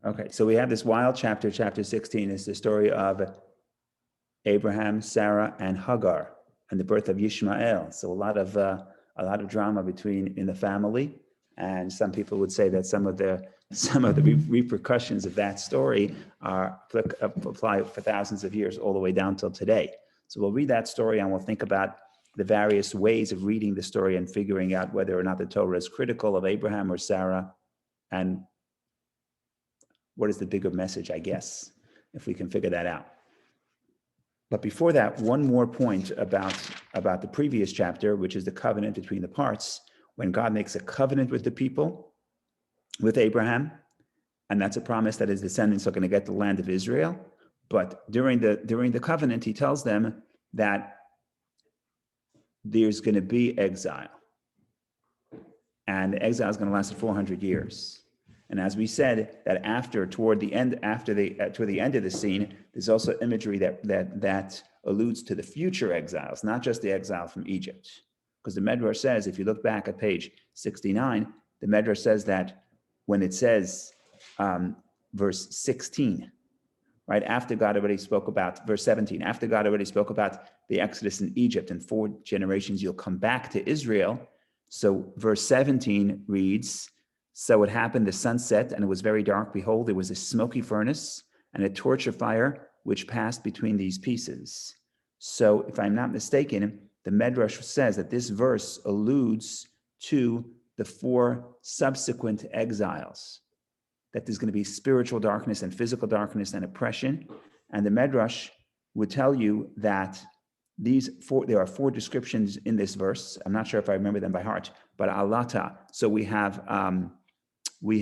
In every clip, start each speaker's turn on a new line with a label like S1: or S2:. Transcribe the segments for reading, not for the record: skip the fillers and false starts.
S1: Okay, so we have this wild chapter. Chapter 16 is the story of Abraham, Sarah, and Hagar, and the birth of Ishmael. So a lot of drama between in the family, and some people would say that some of the repercussions of that story are apply for thousands of years all the way down till today. So we'll read that story and we'll think about the various ways of reading the story and figuring out whether or not the Torah is critical of Abraham or Sarah, and what is the bigger message, I guess, if we can figure that out. But before that, one more point about the previous chapter, which is the covenant between the parts. When God makes a covenant with the people, with Abraham, and that's a promise that his descendants are going to get the land of Israel. But during the covenant, he tells them that there's going to be exile, and the exile is going to last 400 years. And as we said, that toward the end of the scene, there's also imagery that alludes to the future exiles, not just the exile from Egypt. Because the Medrash says, if you look back at page 69, the Medrash says that when it says verse 16, right after God already spoke about verse 17, after God already spoke about the Exodus in Egypt, and 4 generations you'll come back to Israel. So verse 17 reads, so it happened, the sun set, and it was very dark. Behold, there was a smoky furnace and a torch of fire which passed between these pieces. So if I'm not mistaken, the Medrash says that this verse alludes to the 4 subsequent exiles, that there's going to be spiritual darkness and physical darkness and oppression. And the Medrash would tell you that there are 4 descriptions in this verse. I'm not sure if I remember them by heart, but alata. So we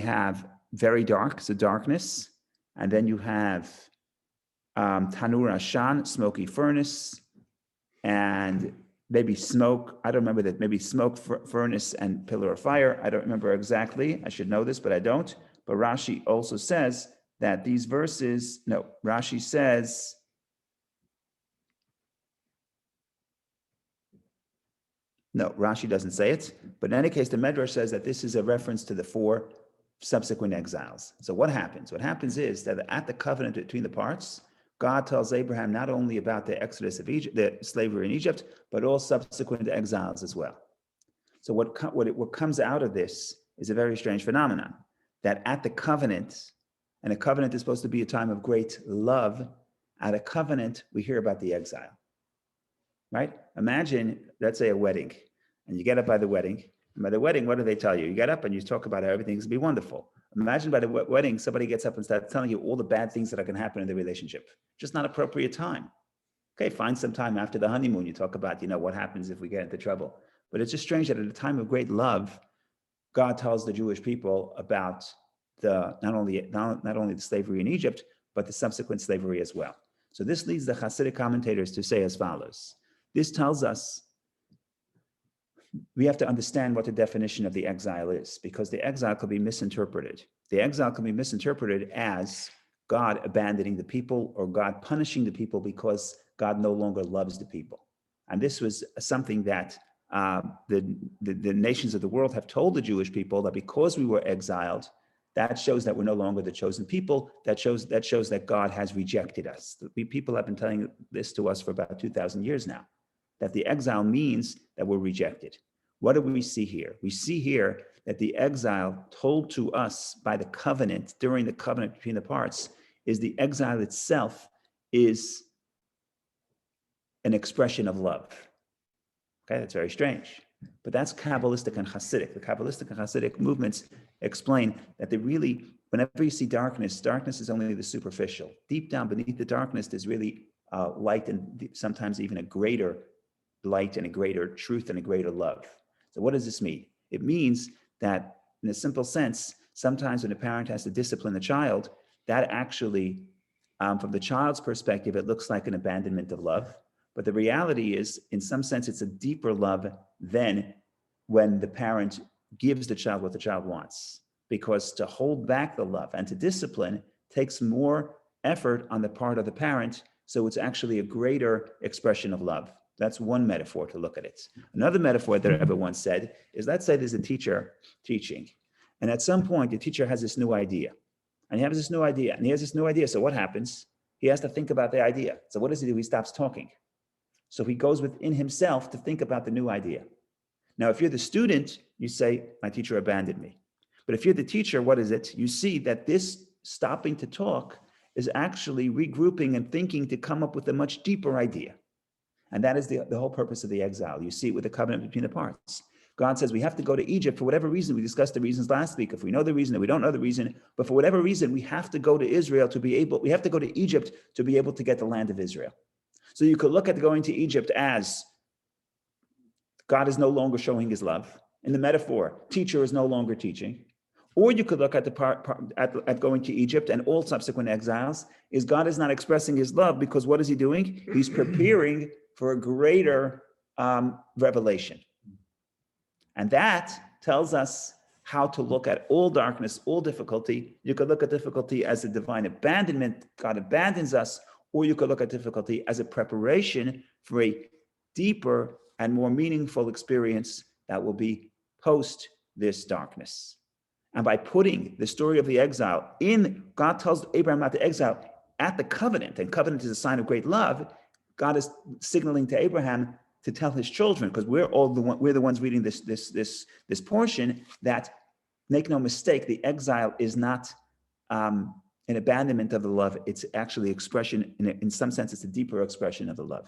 S1: have very dark, so darkness, and then you have tanur ashan, smoky furnace, and maybe smoke. I don't remember that. Maybe smoke, furnace, and pillar of fire. I don't remember exactly. I should know this, but I don't. But Rashi also says that these verses, Rashi says, no, Rashi doesn't say it. But in any case, the Medrash says that this is a reference to the 4 subsequent exiles. So what happens? What happens is that at the covenant between the parts, God tells Abraham not only about the exodus of Egypt, the slavery in Egypt, but all subsequent exiles as well. So what comes out of this is a very strange phenomenon, that at the covenant, and a covenant is supposed to be a time of great love, at a covenant, we hear about the exile, right? Imagine, let's say, a wedding, and you get up by the wedding, and by the wedding, what do they tell you? You get up and you talk about how everything's going to be wonderful. Imagine by the wedding, somebody gets up and starts telling you all the bad things that are going to happen in the relationship. Just not appropriate time. Okay, find some time after the honeymoon. You talk about, what happens if we get into trouble. But it's just strange that at a time of great love, God tells the Jewish people about not only the slavery in Egypt, but the subsequent slavery as well. So this leads the Hasidic commentators to say as follows. This tells us we have to understand what the definition of the exile is, because the exile could be misinterpreted. The exile can be misinterpreted as God abandoning the people or God punishing the people because God no longer loves the people. And this was something that the nations of the world have told the Jewish people, that because we were exiled, that shows that we're no longer the chosen people. That shows that God has rejected us. People have been telling this to us for about 2,000 years now, that the exile means that we're rejected. What do we see here? We see here that the exile told to us by the covenant, during the covenant between the parts, is the exile itself is an expression of love. Okay, that's very strange. But that's Kabbalistic and Hasidic. The Kabbalistic and Hasidic movements explain that whenever you see darkness, darkness is only the superficial. Deep down beneath the darkness, there's really light, and sometimes even a greater light and a greater truth and a greater love. So what does this mean? It means that, in a simple sense, sometimes when a parent has to discipline a child, that actually, from the child's perspective, it looks like an abandonment of love. But the reality is, in some sense, it's a deeper love than when the parent gives the child what the child wants. Because to hold back the love and to discipline takes more effort on the part of the parent, so it's actually a greater expression of love. That's one metaphor to look at it. Another metaphor that I ever once said is, let's say there's a teacher teaching, and at some point the teacher has this new idea. And he has this new idea. And he has this new idea. So what happens? He has to think about the idea. So what does he do? He stops talking. So he goes within himself to think about the new idea. Now, if you're the student, you say, my teacher abandoned me. But if you're the teacher, what is it? You see that this stopping to talk is actually regrouping and thinking to come up with a much deeper idea. And that is the whole purpose of the exile. You see it with the covenant between the parts. God says we have to go to Egypt for whatever reason. We discussed the reasons last week. If we know the reason, if we don't know the reason, but for whatever reason, we have to go to Israel to be able, we have to go to Egypt to be able to get the land of Israel. So you could look at going to Egypt as God is no longer showing his love. In the metaphor, teacher is no longer teaching. Or you could look at at going to Egypt and all subsequent exiles, is God is not expressing his love because what is he doing? He's preparing for a greater revelation. And that tells us how to look at all darkness, all difficulty. You could look at difficulty as a divine abandonment, God abandons us, or you could look at difficulty as a preparation for a deeper and more meaningful experience that will be post this darkness. And by putting the story of the exile in, God tells Abraham about the exile at the covenant, and covenant is a sign of great love. God is signaling to Abraham to tell his children, because we're the ones reading this portion, that make no mistake, the exile is not an abandonment of the love. It's actually expression, in some sense, it's a deeper expression of the love.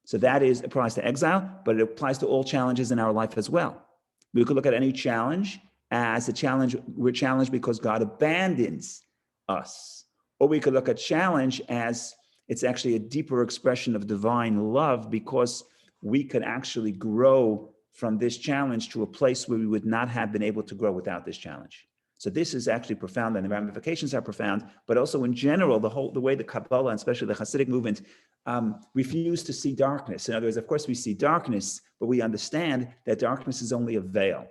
S1: So that applies to exile, but it applies to all challenges in our life as well. We could look at any challenge as a challenge. We're challenged because God abandons us. Or we could look at challenge as it's actually a deeper expression of divine love, because we could actually grow from this challenge to a place where we would not have been able to grow without this challenge. So this is actually profound, and the ramifications are profound, but also in general, the way the Kabbalah, and especially the Hasidic movement, refuse to see darkness. In other words, of course, we see darkness, but we understand that darkness is only a veil.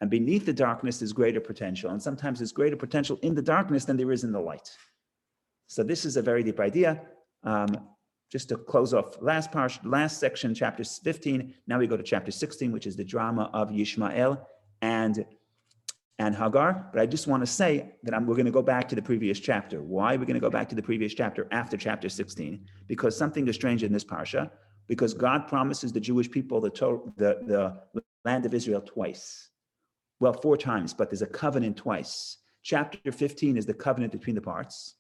S1: And beneath the darkness is greater potential. And sometimes there's greater potential in the darkness than there is in the light. So this is a very deep idea. Just to close off last section, chapter 15. Now we go to chapter 16, which is the drama of Yishmael and Hagar. But I just want to say that we're going to go back to the previous chapter. Why we're going to go back to the previous chapter after chapter 16? Because something is strange in this parsha. Because God promises the Jewish people the land of Israel twice. Well, 4 times, but there's a covenant twice. Chapter 15 is the covenant between the parts.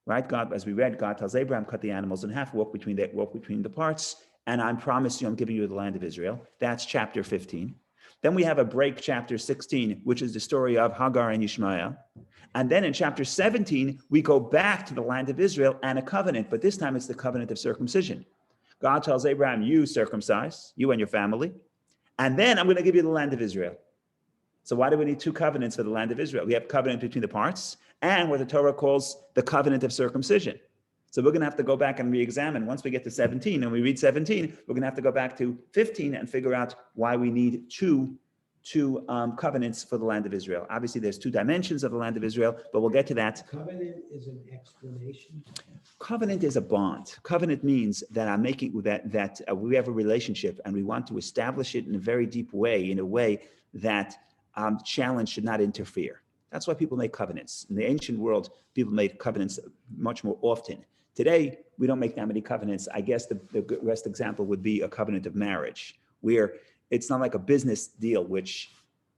S1: Right? God, as we read, God tells Abraham, cut the animals in half, walk between the parts, and I promise you, I'm giving you the land of Israel. That's chapter 15. Then we have a break, chapter 16, which is the story of Hagar and Ishmael. And then in chapter 17, we go back to the land of Israel and a covenant, but this time it's the covenant of circumcision. God tells Abraham, you circumcise, you and your family, and then I'm going to give you the land of Israel. So why do we need 2 covenants for the land of Israel? We have covenant between the parts and what the Torah calls the covenant of circumcision. So we're going to have to go back and re-examine. Once we get to 17 and we read 17, we're going to have to go back to 15 and figure out why we need two covenants for the land of Israel. Obviously, there's 2 dimensions of the land of Israel, but we'll get to that.
S2: Covenant is an explanation.
S1: Covenant is a bond. Covenant means that I'm making that we have a relationship and we want to establish it in a very deep way, in a way that challenge should not interfere. That's why people make covenants. In the ancient world, people made covenants much more often. Today, we don't make that many covenants. I guess the best example would be a covenant of marriage, where it's not like a business deal, which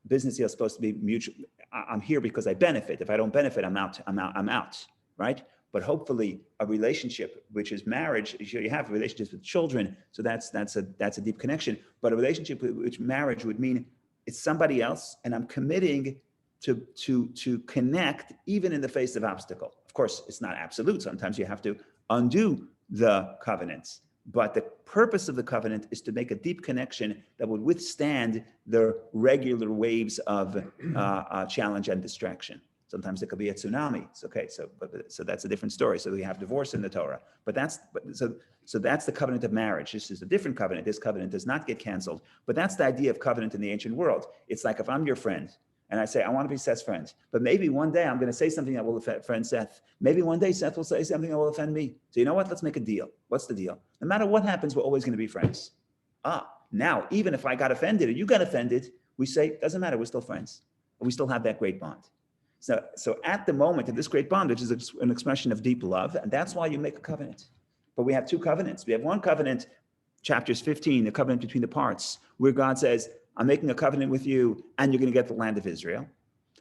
S1: business deal is supposed to be mutual. I'm here because I benefit. If I don't benefit, I'm out, right? But hopefully a relationship, which is marriage, you have relationships with children, so that's a deep connection. But a relationship which marriage would mean it's somebody else, and I'm committing to connect even in the face of obstacle. Of course, it's not absolute. Sometimes you have to undo the covenants. But the purpose of the covenant is to make a deep connection that would withstand the regular waves of challenge and distraction. Sometimes it could be a tsunami. It's okay. So that's a different story. So we have divorce in the Torah. So that's the covenant of marriage. This is a different covenant. This covenant does not get canceled. But that's the idea of covenant in the ancient world. It's like if I'm your friend and I say, I want to be Seth's friend, but maybe one day I'm going to say something that will offend Seth. Maybe one day Seth will say something that will offend me. So you know what? Let's make a deal. What's the deal? No matter what happens, we're always going to be friends. Now, even if I got offended or you got offended, we say, doesn't matter. We're still friends. We still have that great bond. So at the moment of this great bondage is an expression of deep love, and that's why you make a covenant. But we have two covenants. We have one covenant, chapters 15, the covenant between the parts, where God says, I'm making a covenant with you, and you're going to get the land of Israel.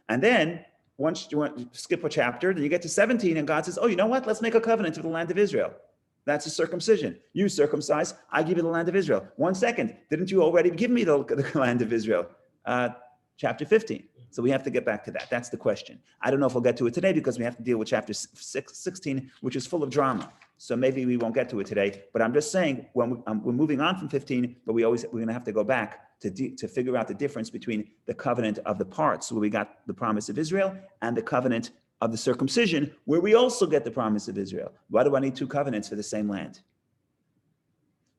S1: And then once you want to skip a chapter, then you get to 17, and God says, oh, you know what? Let's make a covenant with the land of Israel. That's a circumcision. You circumcise, I give you the land of Israel. 1 second, didn't you already give me the land of Israel? Chapter 15. So we have to get back to that. That's the question. I don't know if we'll get to it today because we have to deal with chapter 16, which is full of drama. So maybe we won't get to it today. But I'm just saying, when we're moving on from 15, but we're going to have to go back to figure out the difference between the covenant of the parts, where we got the promise of Israel, and the covenant of the circumcision, where we also get the promise of Israel. Why do I need two covenants for the same land?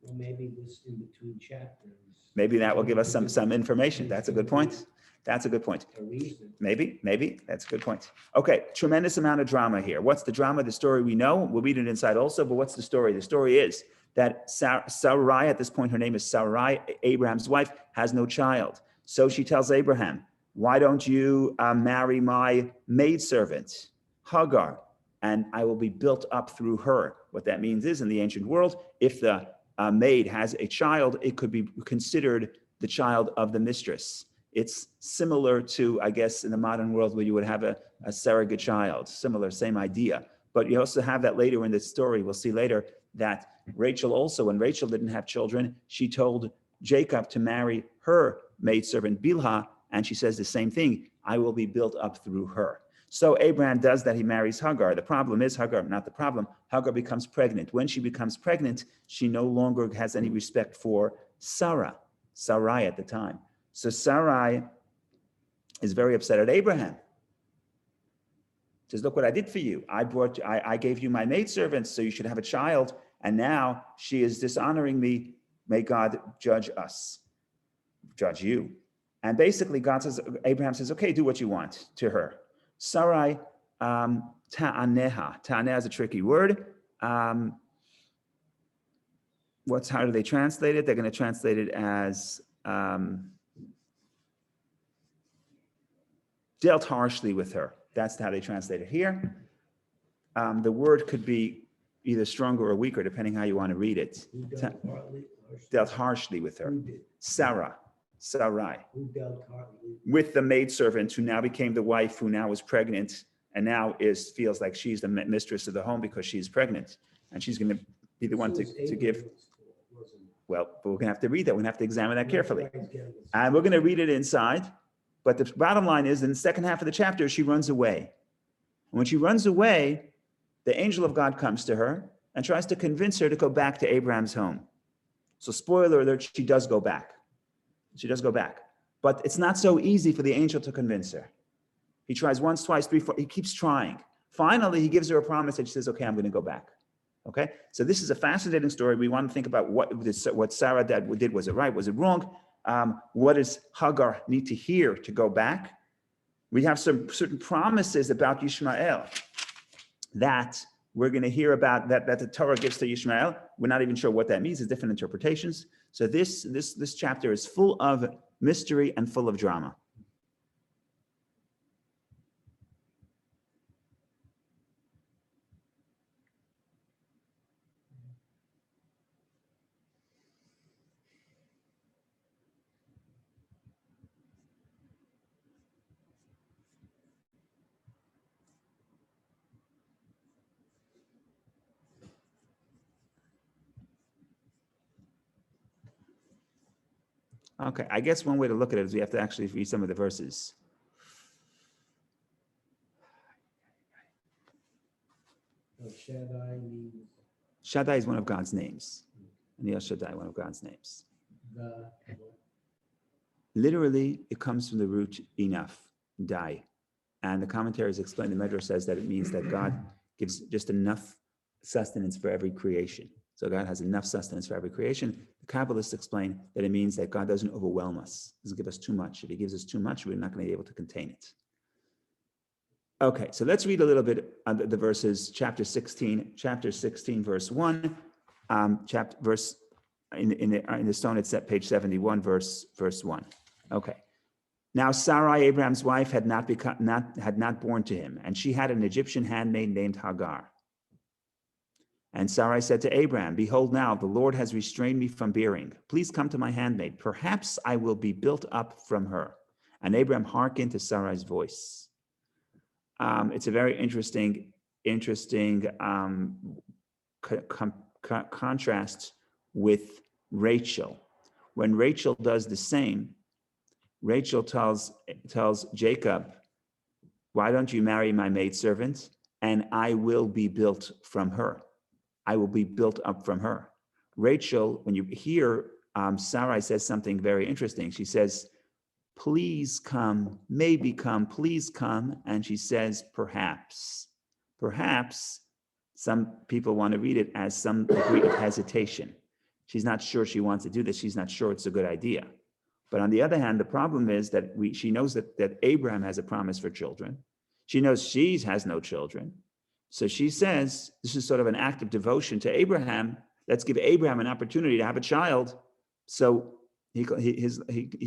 S2: Well, maybe this in between chapters.
S1: Maybe that will give us some information. That's a good point. That's a good point.
S2: A reason.
S1: Maybe. That's a good point. Okay, tremendous amount of drama here. What's the drama? The story we know. We'll read it inside also, but what's the story? The story is that Sarai, at this point, her name is Sarai, Abraham's wife, has no child. So she tells Abraham, why don't you marry my maidservant, Hagar, and I will be built up through her. What that means is, in the ancient world, if the maid has a child, it could be considered the child of the mistress. It's similar to, I guess, in the modern world where you would have a surrogate child, similar, same idea. But you also have that later in the story. We'll see later that Rachel also, when Rachel didn't have children, she told Jacob to marry her maidservant Bilhah, and she says the same thing, I will be built up through her. So Abraham does that, he marries Hagar. The problem is Hagar becomes pregnant. When she becomes pregnant, she no longer has any respect for Sarai at the time. So Sarai is very upset at Abraham. Says, look what I did for you. I gave you my maidservant, so you should have a child, and now she is dishonoring me. May God judge you. And basically Abraham says, okay, do what you want to her. Sarai ta'aneha. Ta'aneha is a tricky word. How do they translate it? They're going to translate it as dealt harshly with her. That's how they translate it here. The word could be either stronger or weaker, depending how you want to read it. Dealt harshly with her. Sarai.
S2: Who dealt harshly?
S1: With the maidservant who now became the wife, who now is pregnant, and now feels like she's the mistress of the home because she's pregnant. And she's going to be the one to give. Well, but we're going to have to read that. We're going to have to examine that carefully. And we're going to read it inside. But the bottom line is, in the second half of the chapter, she runs away. And when she runs away, the angel of God comes to her and tries to convince her to go back to Abraham's home. So spoiler alert, she does go back. But it's not so easy for the angel to convince her. He tries once, twice, three, four. He keeps trying. Finally, he gives her a promise and she says, okay, I'm going to go back. Okay? So this is a fascinating story. We want to think about what Sarah did. Was it right? Was it wrong? What does Hagar need to hear to go back? We have some certain promises about Yishmael that we're going to hear about that the Torah gives to Yishmael. We're not even sure what that means. There's different interpretations. So this chapter is full of mystery and full of drama. Okay, I guess one way to look at it is we have to actually read some of the verses.
S2: Shaddai means
S1: Shaddai is one of God's names. And El Shaddai, one of God's names. Literally, it comes from the root enough, dai. And the commentaries explain, the Medrash says that it means that God gives just enough sustenance for every creation. So God has enough sustenance for every creation. The Kabbalists explain that it means that God doesn't overwhelm us, doesn't give us too much. If he gives us too much, we're not going to be able to contain it. Okay, so let's read a little bit of the verses, chapter 16, verse 1, in the stone, it's at page 71, verse 1. Okay. Now Sarai, Abraham's wife, had not born to him, and she had an Egyptian handmaid named Hagar. And Sarai said to Abraham, behold, now the Lord has restrained me from bearing. Please come to my handmaid. Perhaps I will be built up from her. And Abraham hearkened to Sarai's voice. It's a very interesting contrast with Rachel. When Rachel does the same, Rachel tells Jacob, why don't you marry my maidservant, and I will be built from her. I will be built up from her. Rachel, when you hear Sarai says something very interesting. She says, please come, maybe come, please come. And she says, perhaps. Perhaps, some people want to read it as some degree of hesitation. She's not sure she wants to do this. She's not sure it's a good idea. But on the other hand, the problem is that she knows that Abraham has a promise for children. She knows she has no children. So she says, this is sort of an act of devotion to Abraham. Let's give Abraham an opportunity to have a child so he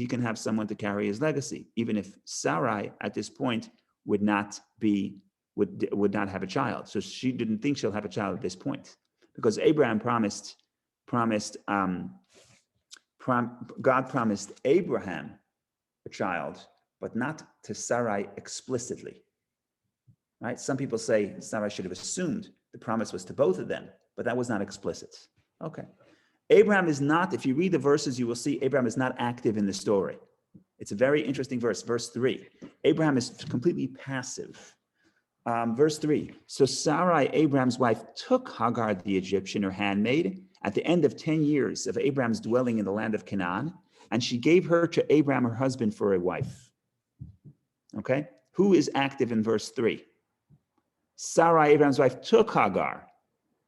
S1: can have someone to carry his legacy, even if Sarai at this point would not have a child. So she didn't think she'll have a child at this point, because Abraham God promised Abraham a child, but not to Sarai explicitly. Right? Some people say Sarai should have assumed the promise was to both of them, but that was not explicit. Okay. Abraham is not, if you read the verses, you will see Abraham is not active in the story. It's a very interesting verse, verse 3. Abraham is completely passive. Verse 3. So Sarai, Abraham's wife, took Hagar the Egyptian, her handmaid, at the end of 10 years of Abraham's dwelling in the land of Canaan, and she gave her to Abraham, her husband, for a wife. Okay? Who is active in verse 3? Sarai, Abraham's wife, took Hagar,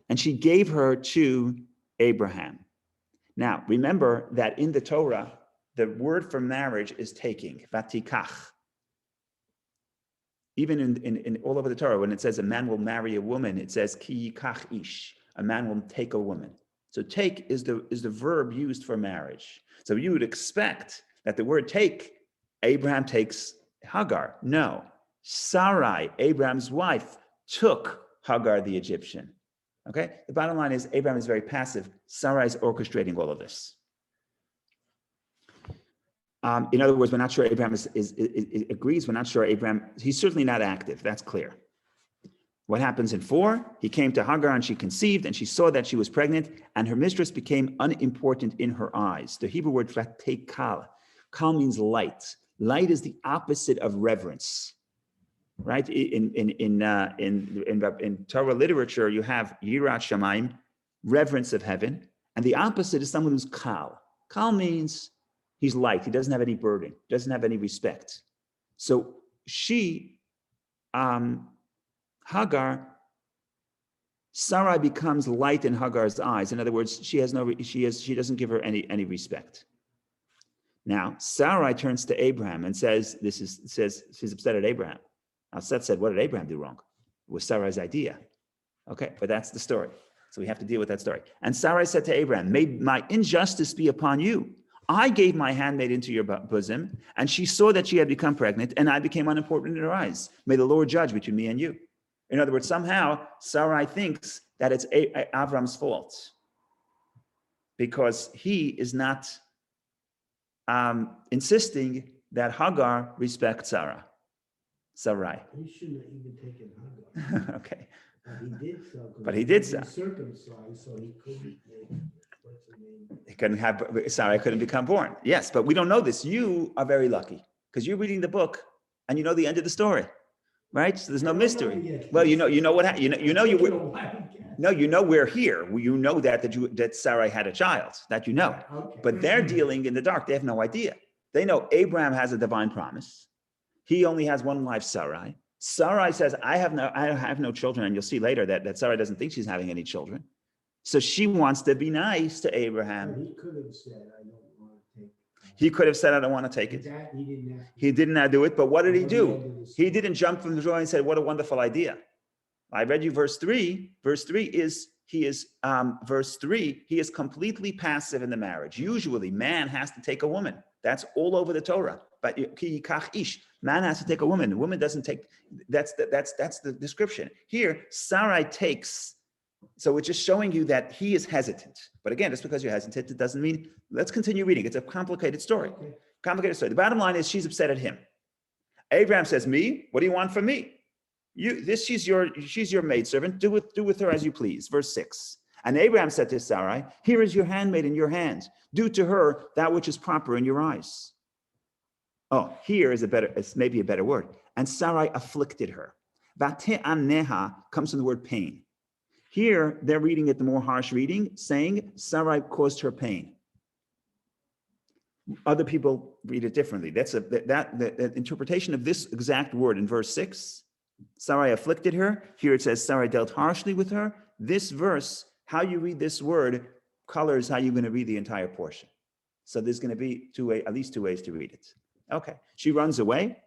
S1: and she gave her to Abraham. Now, remember that in the Torah, the word for marriage is taking, vatikach. Even in all over the Torah, when it says a man will marry a woman, it says ki yikach ish, a man will take a woman. So take is the verb used for marriage. So you would expect that the word take, Abraham takes Hagar. No, Sarai, Abraham's wife, took Hagar the Egyptian. Okay, the bottom line is Abraham is very passive. Sarai is orchestrating all of this. In other words, we're not sure Abraham agrees. We're not sure Abraham, he's certainly not active. That's clear. What happens in 4? He came to Hagar and she conceived, and she saw that she was pregnant, and her mistress became unimportant in her eyes. The Hebrew word kal. Kal means light. Light is the opposite of reverence. Right? In Torah literature, you have yirat shamayim, reverence of heaven, and the opposite is someone who's kal. Kal means he's light. He doesn't have any burden. Doesn't have any respect. So she, Hagar, Sarai becomes light in Hagar's eyes. In other words, she doesn't give her any respect. Now Sarai turns to Abraham and says she's upset at Abraham. Now Seth said, what did Abraham do wrong? It was Sarai's idea. Okay, but that's the story. So we have to deal with that story. And Sarai said to Abraham, may my injustice be upon you. I gave my handmaid into your bosom, and she saw that she had become pregnant, and I became unimportant in her eyes. May the Lord judge between me and you. In other words, somehow Sarai thinks that it's Avram's fault because he is not insisting that Hagar respect Sarai.
S2: He shouldn't have even taken Hagar.
S1: Okay.
S2: But he did so.
S1: He
S2: circumcised, so he couldn't make, what's the name?
S1: He couldn't have, Sarai couldn't become born. Yes, but we don't know this. You are very lucky because you're reading the book and you know the end of the story, right? So there's no mystery. Well, you know what happened. You know we're here. You know that Sarai had a child. That you know.
S2: Okay.
S1: But they're dealing in the dark. They have no idea. They know Abraham has a divine promise. He only has one wife, Sarai. Sarai says, I have no children, and you'll see later that Sarai doesn't think she's having any children. So she wants to be nice to Abraham.
S2: He could have said, I don't want to take it.
S1: He could have said, I don't want to take it. He did not do it, but what did he do? He didn't jump from the joy and say, what a wonderful idea. I read you verse 3. Verse 3 is, verse 3, he is completely passive in the marriage. Usually, man has to take a woman. That's all over the Torah. But man has to take a woman. The woman doesn't take. That's the description. Here, Sarai takes. So it's just showing you that he is hesitant. But again, just because you're hesitant, it doesn't mean. Let's continue reading. It's a complicated story.
S2: Okay.
S1: Complicated story. The bottom line is she's upset at him. Abraham says, "Me? What do you want from me? She's your maidservant. Do with her as you please." Verse 6. And Abraham said to Sarai, "Here is your handmaid in your hand. Do to her that which is proper in your eyes." Oh, here is it's maybe a better word. And Sarai afflicted her. Vate'aneha comes from the word pain. Here, they're reading it the more harsh reading, saying Sarai caused her pain. Other people read it differently. The interpretation of this exact word in verse 6. Sarai afflicted her. Here it says Sarai dealt harshly with her. This verse, how you read this word, colors how you're going to read the entire portion. So there's going to be at least two ways to read it. Okay. She runs away,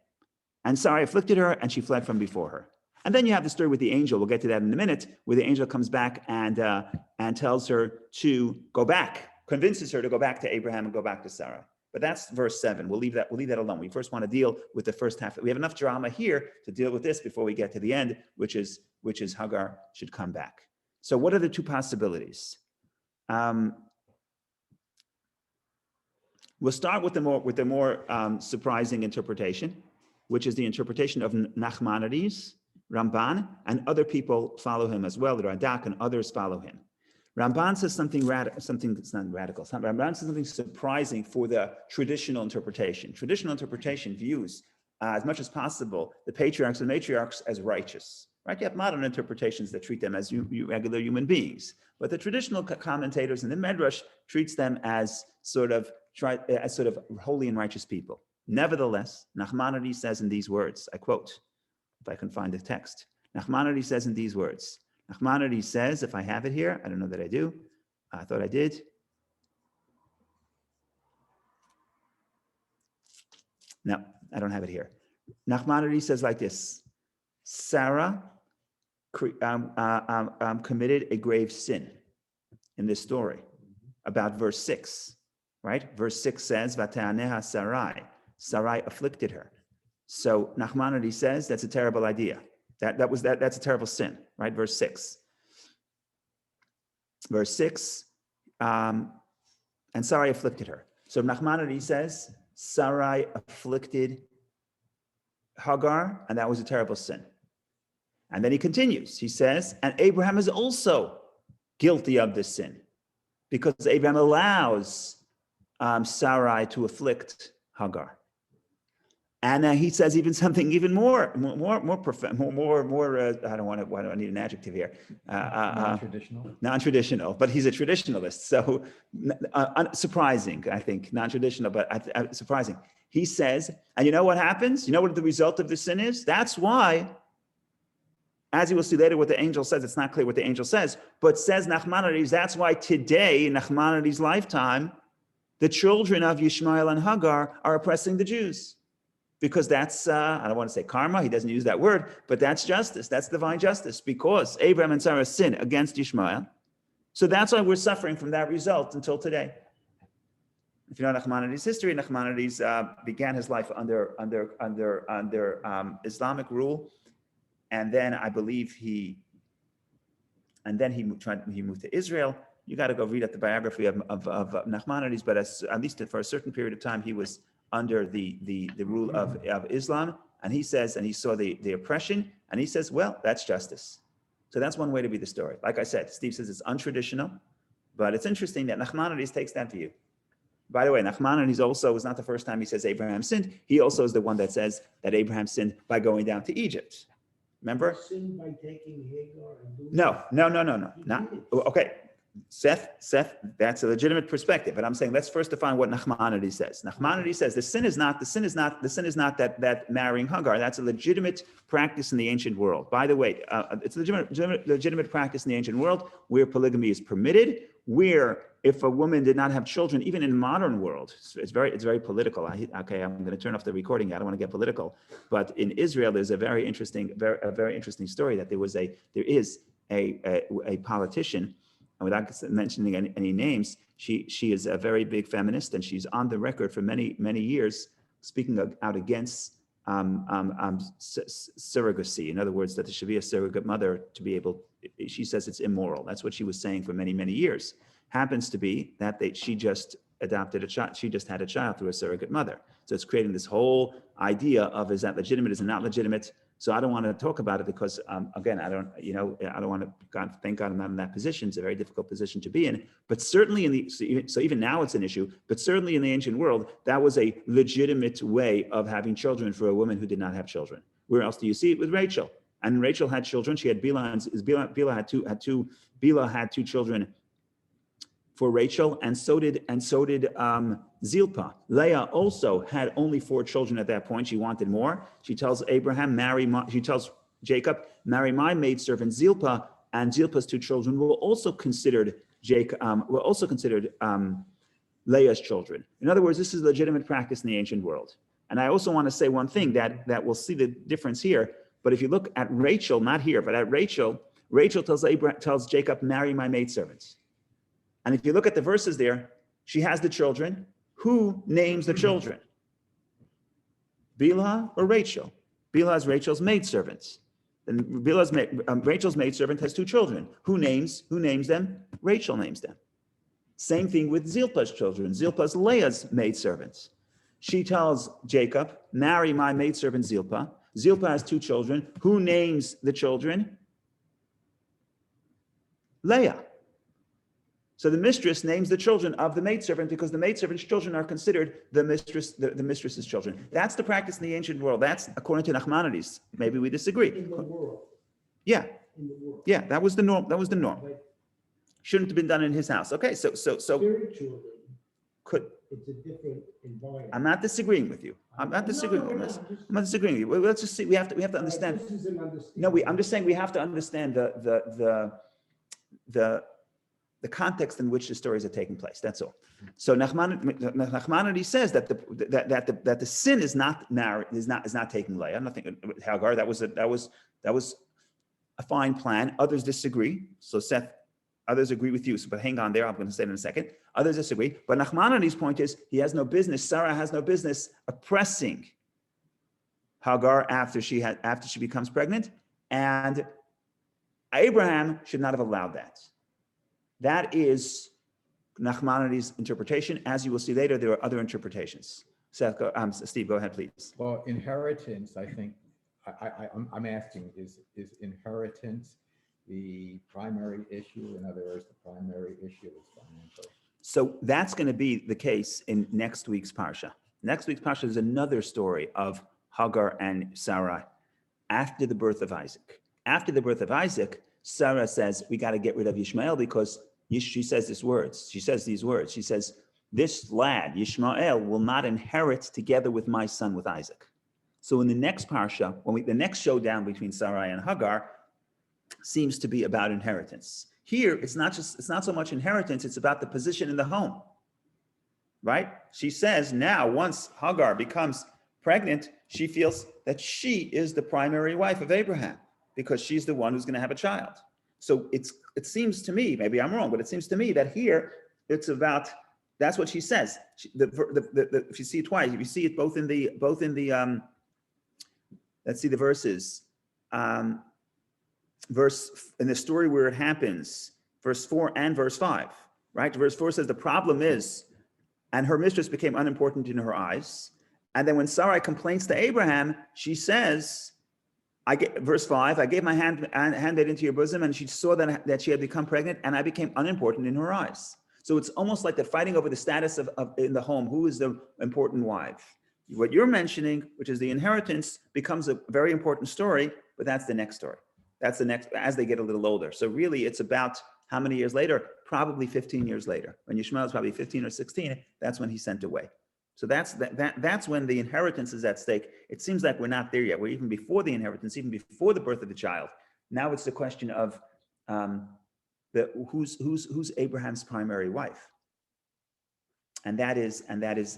S1: and Sarai afflicted her, and she fled from before her. And then you have the story with the angel. We'll get to that in a minute, where the angel comes back and tells her to go back, convinces her to go back to Abraham and go back to Sarai. But that's verse 7. We'll leave that alone. We first want to deal with the first half. We have enough drama here to deal with this before we get to the end, which is Hagar should come back. So what are the two possibilities? We'll start with the more surprising interpretation, which is the interpretation of Nachmanides, Ramban, and other people follow him as well. The Radak and others follow him. Ramban says something radical. It's not radical. Ramban says something surprising for the traditional interpretation. Traditional interpretation views, as much as possible, the patriarchs and matriarchs as righteous. Right? You have modern interpretations that treat them as regular human beings, but the traditional commentators in the Medrash treats them as sort of holy and righteous people. Nevertheless, Nachmanides says in these words, I quote, if I can find the text. Nachmanides says in these words. Nachmanides says, if I have it here, I don't know that I do. I thought I did. No, I don't have it here. Nachmanides says like this: Sarah committed a grave sin in this story about verse 6, right? Verse 6 says, Vate'aneha Sarai. Sarai afflicted her. So Nachmanides says that's a terrible idea. That's a terrible sin, right? Verse 6. Verse 6, and Sarai afflicted her. So Nachmanides says Sarai afflicted Hagar, and that was a terrible sin. And then he continues. He says, and Abraham is also guilty of this sin, because Abraham allows Sarai to afflict Hagar. And he says even something even more. I don't want to. Why do I need an adjective here? Non-traditional. But he's a traditionalist, so surprising. I think non-traditional, but surprising. He says, and you know what happens? You know what the result of the sin is? That's why, as you will see later, what the angel says. It's not clear what the angel says, but says Nachmanides. That's why today, in Nachmanides' lifetime, the children of Yishmael and Hagar are oppressing the Jews. Because that's, I don't want to say karma, he doesn't use that word, but that's justice, that's divine justice, because Abraham and Sarah sin against Ishmael. So that's why we're suffering from that result until today. If you know Nachmanides' history, Nachmanides began his life under Islamic rule, and then I believe he moved to Israel. You got to go read up the biography of Nachmanides, but at least for a certain period of time, he was under the rule of Islam, and he says, and he saw the oppression, and he says, well, that's justice. So that's one way to read the story. Like I said, Steve says it's untraditional, but it's interesting that Nachmanides takes that view. By the way, Nachmanides also was not the first time he says Abraham sinned. He also is the one that says that Abraham sinned by going down to Egypt. Remember?
S2: Sinned by taking Hagar and doing
S1: No. Not okay. Seth, that's a legitimate perspective, but I'm saying let's first define what Nachmanides says. Nachmanides says the sin is not that marrying Hagar. That's a legitimate practice in the ancient world. By the way, it's a legitimate practice in the ancient world where polygamy is permitted. Where if a woman did not have children, even in modern world, it's very political. I'm going to turn off the recording. I don't want to get political, but in Israel, there's a very interesting story that there is a politician, and without mentioning any names, she is a very big feminist, and she's on the record for many years speaking out against surrogacy. In other words, that there should be a surrogate mother to be able. She says it's immoral. That's what she was saying for many years. Happens to be that she just adopted a child. She just had a child through a surrogate mother. So it's creating this whole idea of, is that legitimate, is it not legitimate? So I don't want to talk about it because, again, I don't want to, thank God I'm not in that position. It's a very difficult position to be in. But certainly so even now it's an issue, but certainly in the ancient world, that was a legitimate way of having children for a woman who did not have children. Where else do you see it? With Rachel. And Rachel had children. She had Bilhah had two children for Rachel, and so did Zilpah. Leah also had only 4 children at that point. She wanted more. She tells Jacob, marry my maidservant Zilpah, and Zilpah's 2 children were also considered Leah's children. In other words, this is a legitimate practice in the ancient world. And I also want to say one thing that we'll see the difference here. But if you look at Rachel, not here, but at Rachel tells Jacob, marry my maidservants. And if you look at the verses there, she has the children. Who names the children? Bilhah or Rachel? Bilhah is Rachel's maidservant. And Rachel's maidservant has 2 children. Who names them? Rachel names them. Same thing with Zilpah's children. Zilpah's Leah's maidservants. She tells Jacob, marry my maidservant Zilpah. Zilpah has 2 children. Who names the children? Leah. So the mistress names the children of the maidservant because the maidservant's children are considered the mistress's children. That's the practice in the ancient world. That's according to Nachmanides. Maybe we disagree.
S2: In the world.
S1: Yeah.
S2: In the world.
S1: Yeah, that was the norm.
S2: But
S1: Shouldn't have been done in his house. Okay, so
S2: spiritually,
S1: could.
S2: it's a different environment.
S1: I'm not disagreeing with you. I'm not disagreeing with you. I'm not disagreeing with you. Well, let's just see. We have to understand.
S2: This is an understanding.
S1: No, I'm just saying we have to understand the context in which the stories are taking place. That's all. So Nachmanides says that the sin is not taking Leah. Nothing. Hagar. That was a fine plan. Others disagree. So others agree with you. So, but hang on there. I'm going to say it in a second. Others disagree. But Nachmanides' point is he has no business. Sarah has no business oppressing Hagar after she becomes pregnant, and Abraham should not have allowed that. That is Nachmanides' interpretation. As you will see later, there are other interpretations. Steve, go ahead, please.
S3: Well, inheritance, I think, I'm asking, is inheritance the primary issue? In other words, the primary issue is financial.
S1: So that's going to be the case in next week's Parsha. Next week's Parsha is another story of Hagar and Sarah after the birth of Isaac. After the birth of Isaac, Sarah says, we got to get rid of Ishmael because she says these words. She says, this lad, Yishmael, will not inherit together with my son, with Isaac. So in the next Parsha, the next showdown between Sarai and Hagar seems to be about inheritance. Here, it's not so much inheritance, it's about the position in the home, right? She says now, once Hagar becomes pregnant, she feels that she is the primary wife of Abraham because she's the one who's going to have a child. So it seems to me, maybe I'm wrong, but it seems to me that here it's about, that's what she says. If you see it twice, if you see it both in the let's see the verses. Verse in the story where it happens, verse 4 and verse 5, right? Verse 4 says the problem is, and her mistress became unimportant in her eyes. And then when Sarai complains to Abraham, she says, verse 5, I gave my handmaid into your bosom, and she saw that she had become pregnant, and I became unimportant in her eyes. So it's almost like they're fighting over the status of in the home. Who is the important wife? What you're mentioning, which is the inheritance, becomes a very important story, but that's the next story. That's the next, as they get a little older. So really, it's about how many years later? Probably 15 years later. When Yishmael is probably 15 or 16, that's when he's sent away. So that's when the inheritance is at stake. It seems like we're not there yet. We're even before the inheritance, even before the birth of the child. Now it's the question of who's Abraham's primary wife, and that is.
S2: Who did Abraham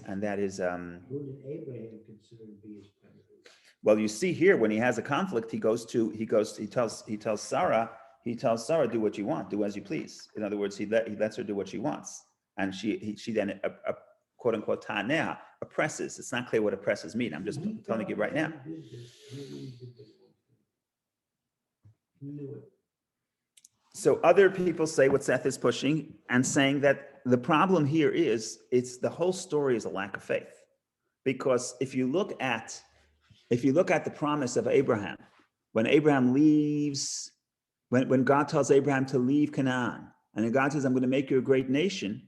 S2: consider to be his primary?
S1: Well, you see here when he has a conflict, he tells Sarah, he tells Sarah, do what you want, do as you please. In other words, he lets her do what she wants. And she then, quote unquote, tanea, oppresses. It's not clear what oppresses mean. I'm just telling you right now.
S2: He knew it.
S1: So other people say what Seth is pushing and saying that the problem here is the whole story is a lack of faith. Because if you look at the promise of Abraham, when Abraham leaves, when God tells Abraham to leave Canaan, and then God says, I'm going to make you a great nation.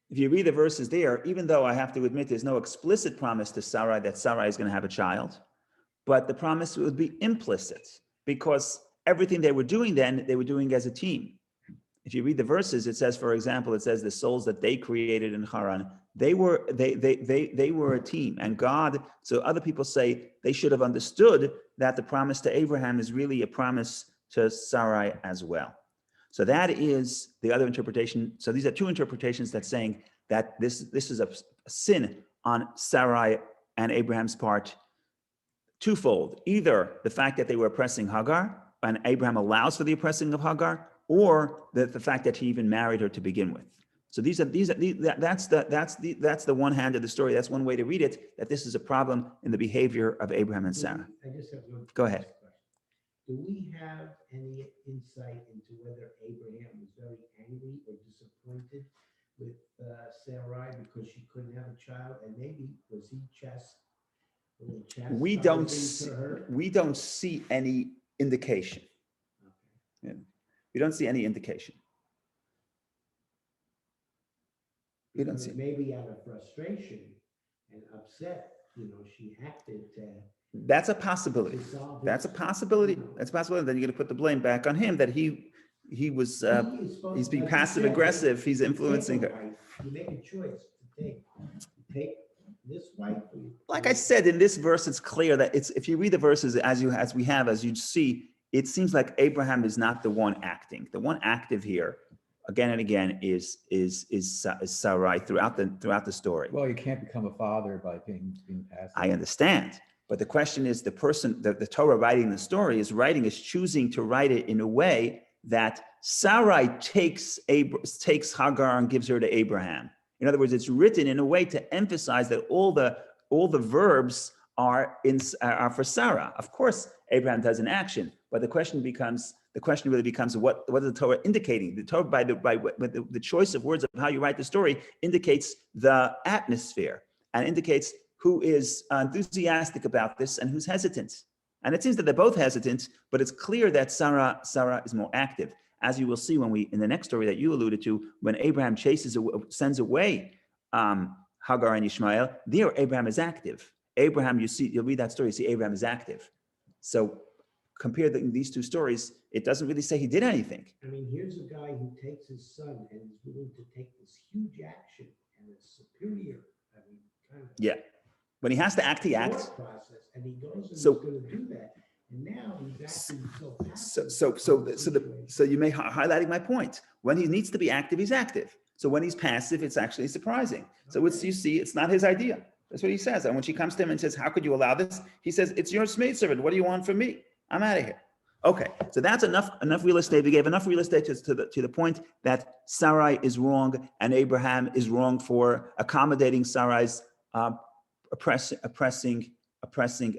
S1: If you read the verses there, even though I have to admit there's no explicit promise to Sarai that Sarai is going to have a child, but the promise would be implicit because everything they were doing then, they were doing as a team. If you read the verses, it says, for example, it says the souls that they created in Haran, they were a team. And God, so other people say they should have understood that the promise to Abraham is really a promise to Sarai as well. So that is the other interpretation. So these are two interpretations that's saying that this is a sin on Sarai and Abraham's part, twofold. Either the fact that they were oppressing Hagar, and Abraham allows for the oppressing of Hagar, or the fact that he even married her to begin with. So that's the one hand of the story. That's one way to read it, that this is a problem in the behavior of Abraham and Sarah.
S2: I just have one.
S1: Go ahead.
S2: question. Do we have any insight into whether Abraham was very angry or disappointed with Sarai because she couldn't have a child, and maybe was he
S1: We don't see any indication. Yeah. We don't see any indication. We don't see.
S2: Maybe out of frustration and upset, she acted to.
S1: That's a possibility. That's a possibility. That's a possibility. Then you're going to put the blame back on him that he was he's being passive aggressive. He's influencing her.
S2: You make a choice to take this wife.
S1: Like I said, in this verse, it's clear that if you read the verses as you see, it seems like Abraham is not the one acting. The one active here, again and again, is Sarai throughout the story.
S3: Well, you can't become a father by being passive.
S1: I understand. But the question is, the person, the Torah writing the story is choosing to write it in a way that Sarai takes Hagar and gives her to Abraham. In other words, it's written in a way to emphasize that all the verbs are for Sarah. Of course, Abraham does an action, but the question really becomes what is the Torah indicating? The Torah, by the choice of words of how you write the story, indicates the atmosphere and indicates who is enthusiastic about this and who's hesitant. And it seems that they're both hesitant, but it's clear that Sarah is more active. As you will see in the next story that you alluded to, when Abraham sends away Hagar and Ishmael, there Abraham is active. Abraham, you'll read that story, you see Abraham is active. So compare these two stories, it doesn't really say he did anything.
S2: I mean, here's a guy who takes his son and is willing to take this huge action and is superior. I mean, kind of.
S1: Yeah. When he has to act, he acts.
S2: Process, and he goes and he's going to do that. And now he's acting
S1: so you may highlighting my point. When he needs to be active, he's active. So when he's passive, it's actually surprising. So it's not his idea. That's what he says. And when she comes to him and says, how could you allow this? He says, it's your maidservant. What do you want from me? I'm out of here. Okay, so that's enough real estate. We gave enough real estate to the point that Sarai is wrong and Abraham is wrong for accommodating Sarai's oppressing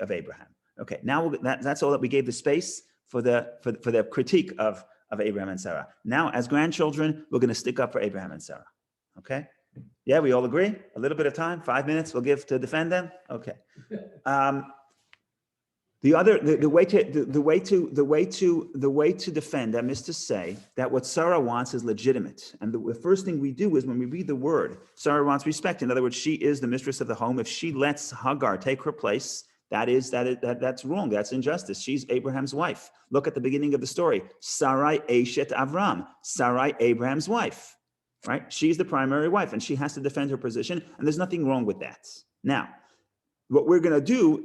S1: of Abraham. Okay, now that's all that we gave the space for the critique of Abraham and Sarah. Now, as grandchildren, we're going to stick up for Abraham and Sarah. Okay? Yeah, we all agree? A little bit of time, 5 minutes we'll give to defend them? Okay. The way to defend them is to say that what Sarah wants is legitimate. And the first thing we do is when we read the word, Sarah wants respect. In other words, she is the mistress of the home. If she lets Hagar take her place, that's wrong. That's injustice. She's Abraham's wife. Look at the beginning of the story. Sarai Eshet Avram. Sarai, Abraham's wife. Right? She's the primary wife, and she has to defend her position, and there's nothing wrong with that. Now, what we're going to do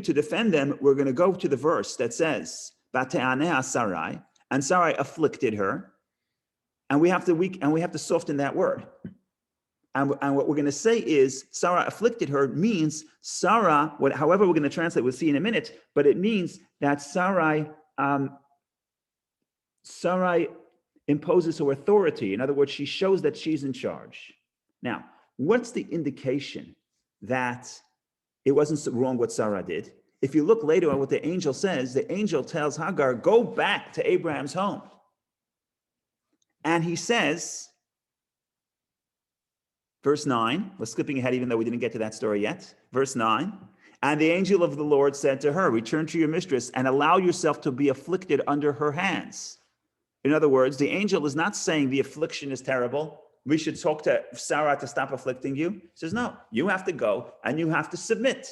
S1: to defend them, we're going to go to the verse that says, Bate'anea Sarai, and Sarai afflicted her, and we have to soften that word. And what we're going to say is, Sarah afflicted her means Sarah, however we're going to translate, we'll see in a minute, but it means that Sarai Sarai imposes her authority. In other words, she shows that she's in charge. Now, what's the indication that it wasn't wrong what Sarah did? If you look later on what the angel says, the angel tells Hagar, go back to Abraham's home. And he says, verse 9, we're skipping ahead even though we didn't get to that story yet. Verse 9, and the angel of the Lord said to her, return to your mistress and allow yourself to be afflicted under her hands. In other words, the angel is not saying the affliction is terrible. We should talk to Sarah to stop afflicting you. He says, no, you have to go and you have to submit.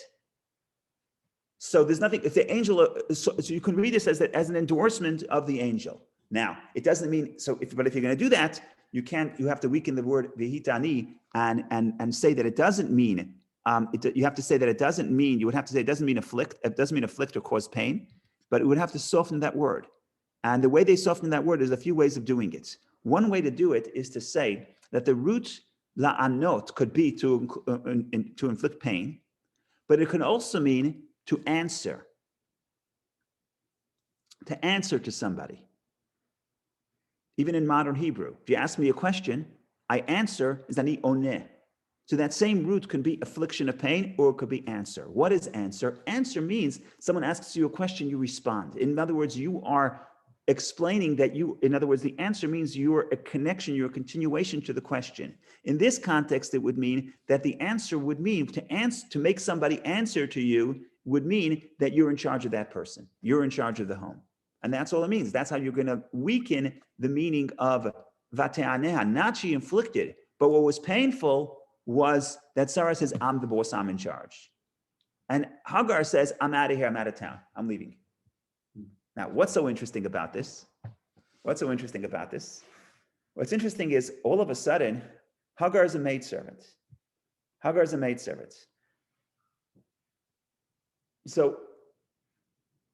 S1: So there's nothing, if the angel, so you can read this as an endorsement of the angel. Now, it doesn't mean, but if you're going to do that, you have to weaken the word vihitani and say that it doesn't mean, you have to say that it doesn't mean, you would have to say it doesn't mean afflict or cause pain, but it would have to soften that word. And the way they soften that word is a few ways of doing it. One way to do it is to say that the root la'anot could be to inflict pain, but it can also mean to answer to somebody. Even in modern Hebrew, if you ask me a question, I answer is ani oneh. So that same root can be affliction of pain, or it could be answer. What is answer? Answer means someone asks you a question, you respond. In other words, you are explaining that the answer means you're a connection, you're a continuation to the question. In this context, it would mean that the answer would mean to make somebody answer to you would mean that you're in charge of that person. You're in charge of the home. And that's all it means. That's how you're going to weaken the meaning of vateaneha. Not she inflicted, but what was painful was that Sarah says, I'm the boss, I'm in charge. And Hagar says, I'm out of here, I'm out of town, I'm leaving. Now, what's so interesting about this? What's interesting is all of a sudden, Hagar is a maidservant. So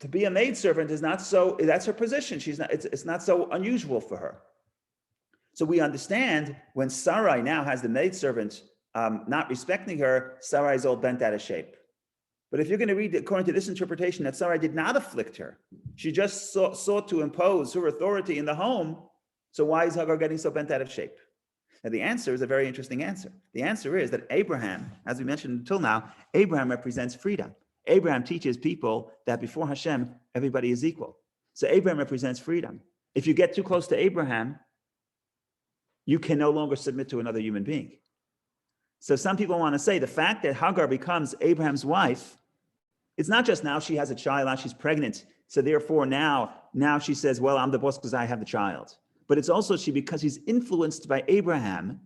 S1: to be a maidservant is not so, that's her position. It's not so unusual for her. So we understand when Sarai now has the maidservant not respecting her, Sarai is all bent out of shape. But if you're going to read according to this interpretation that Sarai did not afflict her, she just sought to impose her authority in the home, so why is Hagar getting so bent out of shape? Now the answer is a very interesting answer. The answer is that Abraham, as we mentioned until now, Abraham represents freedom. Abraham teaches people that before Hashem, everybody is equal. So Abraham represents freedom. If you get too close to Abraham, you can no longer submit to another human being. So some people want to say the fact that Hagar becomes Abraham's wife, it's not just now she has a child, now she's pregnant. So therefore now she says, well, I'm the boss because I have the child. But it's also because she's influenced by Abraham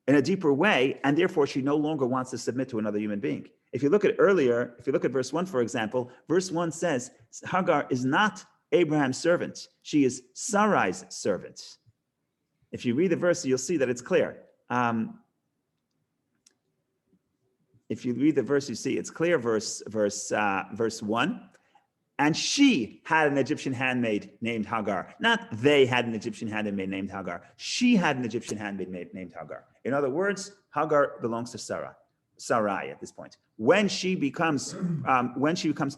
S1: in a deeper way, and therefore she no longer wants to submit to another human being. If you look at verse 1, for example, verse 1 says, Hagar is not Abraham's servant. She is Sarai's servant. If you read the verse, you'll see that it's clear. If you read the verse, you see it's clear. Verse 1. And she had an Egyptian handmaid named Hagar. Not they had an Egyptian handmaid named Hagar. She had an Egyptian handmaid named Hagar. In other words, Hagar belongs to Sarai at this point. When she becomes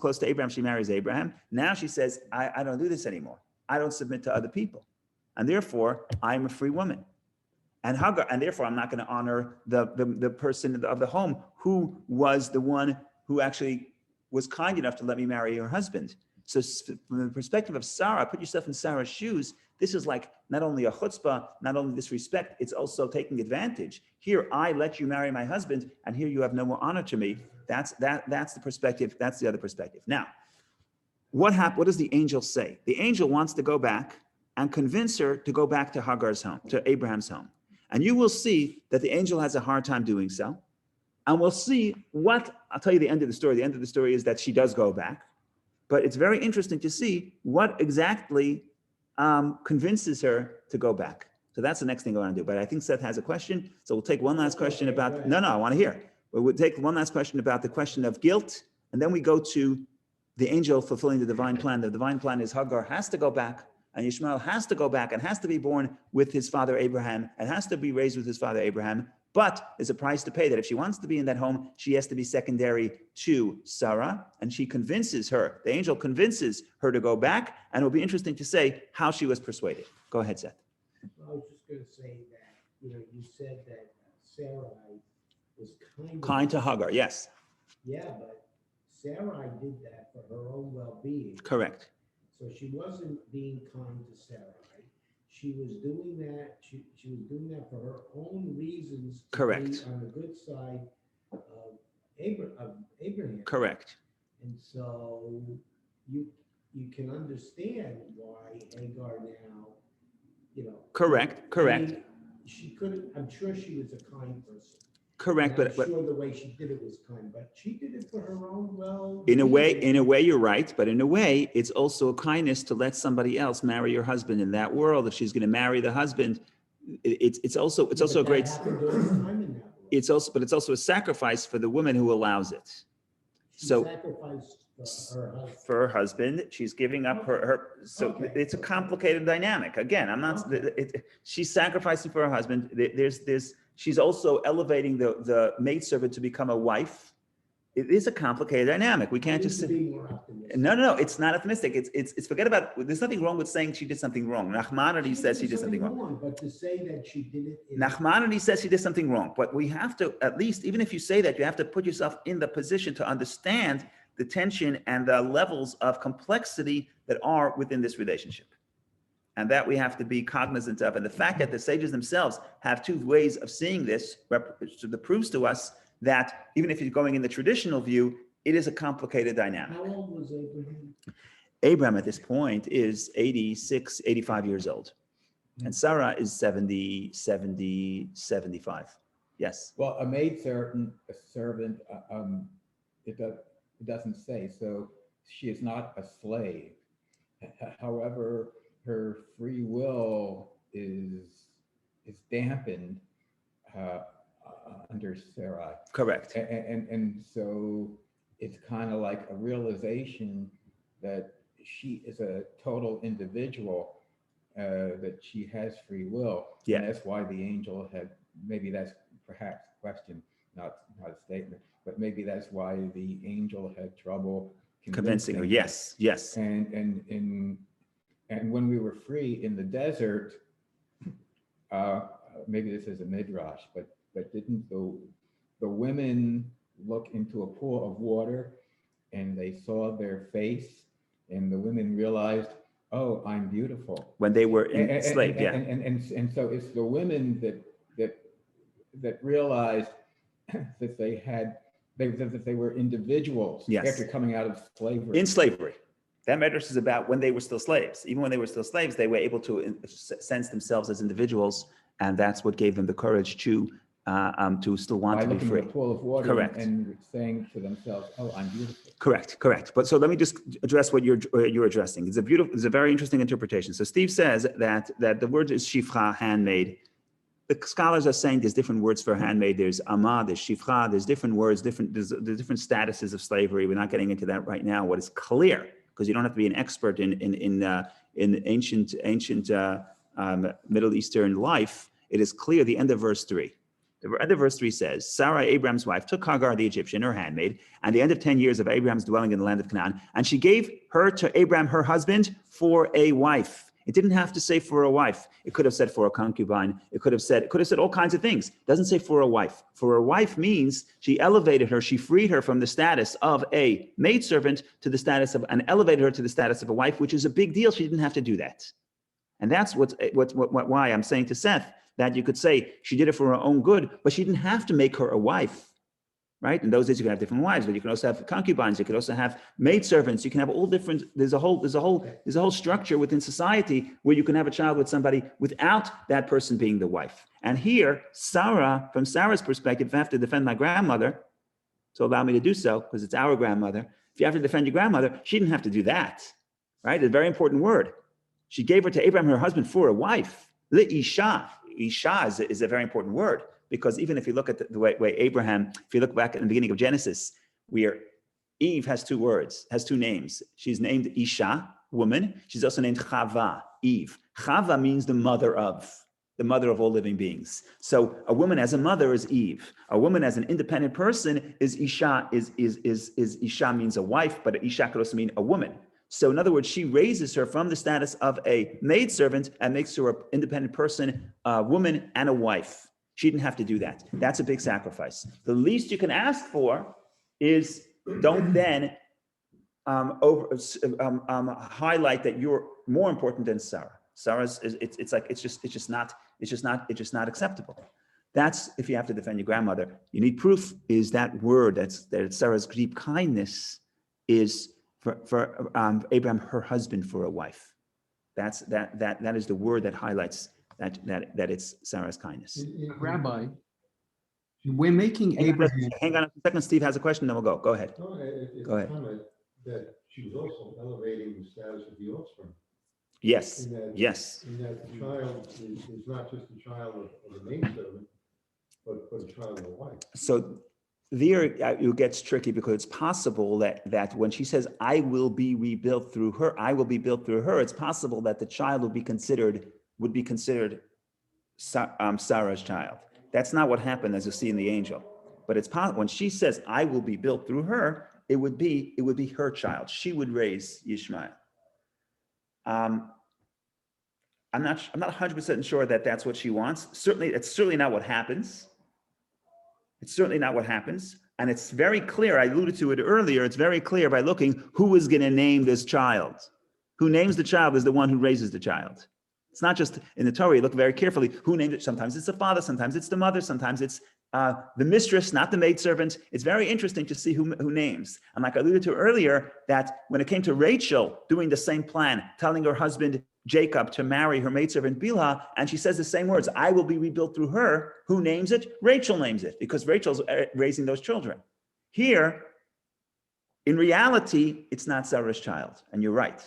S1: close to Abraham, she marries Abraham. Now she says, I don't do this anymore. I don't submit to other people. And therefore, I'm a free woman. And Hagar, and therefore I'm not going to honor the person of the home who was the one who actually was kind enough to let me marry her husband. So from the perspective of Sarah, put yourself in Sarah's shoes. This is like not only a chutzpah, not only disrespect, it's also taking advantage. Here, I let you marry my husband, and here you have no more honor to me. That's the perspective. That's the other perspective. Now, what does the angel say? The angel wants to go back and convince her to go back to Hagar's home, to Abraham's home. And you will see that the angel has a hard time doing so. And we'll see I'll tell you the end of the story. The end of the story is that she does go back. But it's very interesting to see what exactly convinces her to go back. So that's the next thing I want to do. But I think Seth has a question. So we'll take one last question about, no, I want to hear. We'll take one last question about the question of guilt. And then we go to the angel fulfilling the divine plan. The divine plan is Hagar has to go back. And Ishmael has to go back and has to be born with his father Abraham and has to be raised with his father Abraham. But there's a price to pay that if she wants to be in that home, she has to be secondary to Sarah, and she convinces her, the angel convinces her to go back, and it will be interesting to say how she was persuaded. Go ahead, Seth.
S2: Well, I was just going to say that, you said that Sarai was
S1: Kind to Hagar, yes,
S2: Yeah, but Sarai did that for her own well-being.
S1: correct.
S2: So she wasn't being kind to Sarai. She was doing that, she was doing that for her own reasons. To
S1: Correct.
S2: be on the good side of Abraham.
S1: Correct.
S2: And so you can understand why Hagar now,
S1: Correct.
S2: I mean, she couldn't, I'm sure she was a kind person.
S1: Correct,
S2: And I'm
S1: but
S2: sure the way she did it was kind, but she did it for her own well.
S1: in a way, you're right. But in a way, it's also a kindness to let somebody else marry your husband in that world. If she's going to marry the husband, it's also a great. It's also a sacrifice for the woman who allows it. So for her husband, she's giving up her. So
S2: Okay.
S1: it's a complicated dynamic. Again, I'm not. She's sacrificing for her husband. She's also elevating the maidservant to become a wife. It is a complicated dynamic. We can't just say. No. It's not optimistic. It's forget about. There's nothing wrong with saying she did something wrong. Nachmanides says she did something wrong.
S2: But to say that she did it.
S1: Nachmanides says she did something wrong. But we have to, at least, even if you say that, you have to put yourself in the position to understand the tension and the levels of complexity that are within this relationship. And that we have to be cognizant of. And the fact that the sages themselves have two ways of seeing this proves to us that even if you're going in the traditional view, it is a complicated dynamic.
S2: How old was Abraham?
S1: Abraham at this point is 86, 85 years old. And Sarah is 70, 75. Yes.
S3: Well, a maidservant, it doesn't say. So she is not a slave. However, her free will is dampened under Sarai.
S1: Correct.
S3: And so it's kind of like a realization that she is a total individual, that she has free will.
S1: Yeah.
S3: And that's why the angel had, maybe that's perhaps a question, not a statement, but maybe that's why the angel had trouble
S1: Convincing her. Yes.
S3: And when we were free in the desert, maybe this is a midrash, but didn't the women look into a pool of water and they saw their face, and the women realized, oh, I'm beautiful.
S1: When they were enslaved, yeah.
S3: And so it's the women that realized that they were individuals,
S1: yes,
S3: after coming out of slavery.
S1: In slavery. That medrash is about when they were still slaves. Even when they were still slaves, they were able to sense themselves as individuals, and that's what gave them the courage to still want to be free.
S3: By looking at a pool of water.
S1: Correct.
S3: And saying to themselves, "Oh, I'm beautiful."
S1: Correct. But so let me just address what you're addressing. It's a very interesting interpretation. So Steve says that the word is shifra, handmaid. The scholars are saying there's different words for handmaid. There's amah, there's shifra. There's different words, there's different statuses of slavery. We're not getting into that right now. What is clear, because you don't have to be an expert in ancient Middle Eastern life, it is clear. The end of verse 3. The end of verse 3 says, Sarah, Abraham's wife, took Hagar the Egyptian, her handmaid, and the end of 10 years of Abraham's dwelling in the land of Canaan, and she gave her to Abraham, her husband, for a wife. It didn't have to say for a wife. It could have said for a concubine. It could have said all kinds of things. It doesn't say for a wife. For a wife means she elevated her, she freed her from the status of a maidservant to the status of, and elevated her to the status of a wife, which is a big deal. She didn't have to do that. And that's why I'm saying to Seth that you could say she did it for her own good, but she didn't have to make her a wife. Right? In those days, you can have different wives, but you can also have concubines. You can also have maidservants. You can have all different. There's a whole structure within society where you can have a child with somebody without that person being the wife. And here, Sarah, from Sarah's perspective, if I have to defend my grandmother, so allow me to do so because it's our grandmother. If you have to defend your grandmother, she didn't have to do that. Right? It's a very important word. She gave her to Abraham, her husband, for a wife. Le'isha. Isha is a very important word. Because even if you look at the way Abraham, if you look back in the beginning of Genesis, where Eve has two words, has two names. She's named Isha, woman. She's also named Chava, Eve. Chava means the mother of. the mother of all living beings. So a woman as a mother is Eve. A woman as an independent person is Isha. Is Isha means a wife, but Isha could also mean a woman. So in other words, she raises her from the status of a maidservant and makes her an independent person, a woman and a wife. She didn't have to do that. That's a big sacrifice. The least you can ask for is don't then highlight that you're more important than Sarah. Sarah's it's just not acceptable. That's if you have to defend your grandmother. You need proof. Is that word that Sarah's deep kindness is for Abraham, her husband, for a wife. That is the word that highlights that it's Sarah's kindness.
S4: Rabbi, we're making Abraham.
S1: Hang on a second. Steve has a question. Then we'll go. Go ahead.
S5: No, it's
S1: Go ahead.
S5: a comment that she was also elevating the status of the offspring.
S1: Yes. Yes.
S5: In that the child is not just a child of a maidservant, but a child of a wife.
S1: So there it gets tricky because it's possible that when she says, I will be rebuilt through her, I will be built through her, it's possible that the child would be considered Sarah's child. That's not what happened, as you see in the angel. But it's possible when she says, I will be built through her, it would be her child. She would raise Yishmael. I'm not 100% sure that that's what she wants. It's certainly not what happens. It's certainly not what happens. And it's very clear, I alluded to it earlier, it's very clear by looking who is going to name this child. Who names the child is the one who raises the child. It's not just in the Torah, you look very carefully, who named it. Sometimes it's the father, sometimes it's the mother, sometimes it's the mistress, not the maidservant. It's very interesting to see who names. And like I alluded to earlier, that when it came to Rachel doing the same plan, telling her husband Jacob to marry her maidservant Bilhah, and she says the same words, I will be rebuilt through her. Who names it? Rachel names it, because Rachel's raising those children. Here, in reality, it's not Sarah's child, and you're right.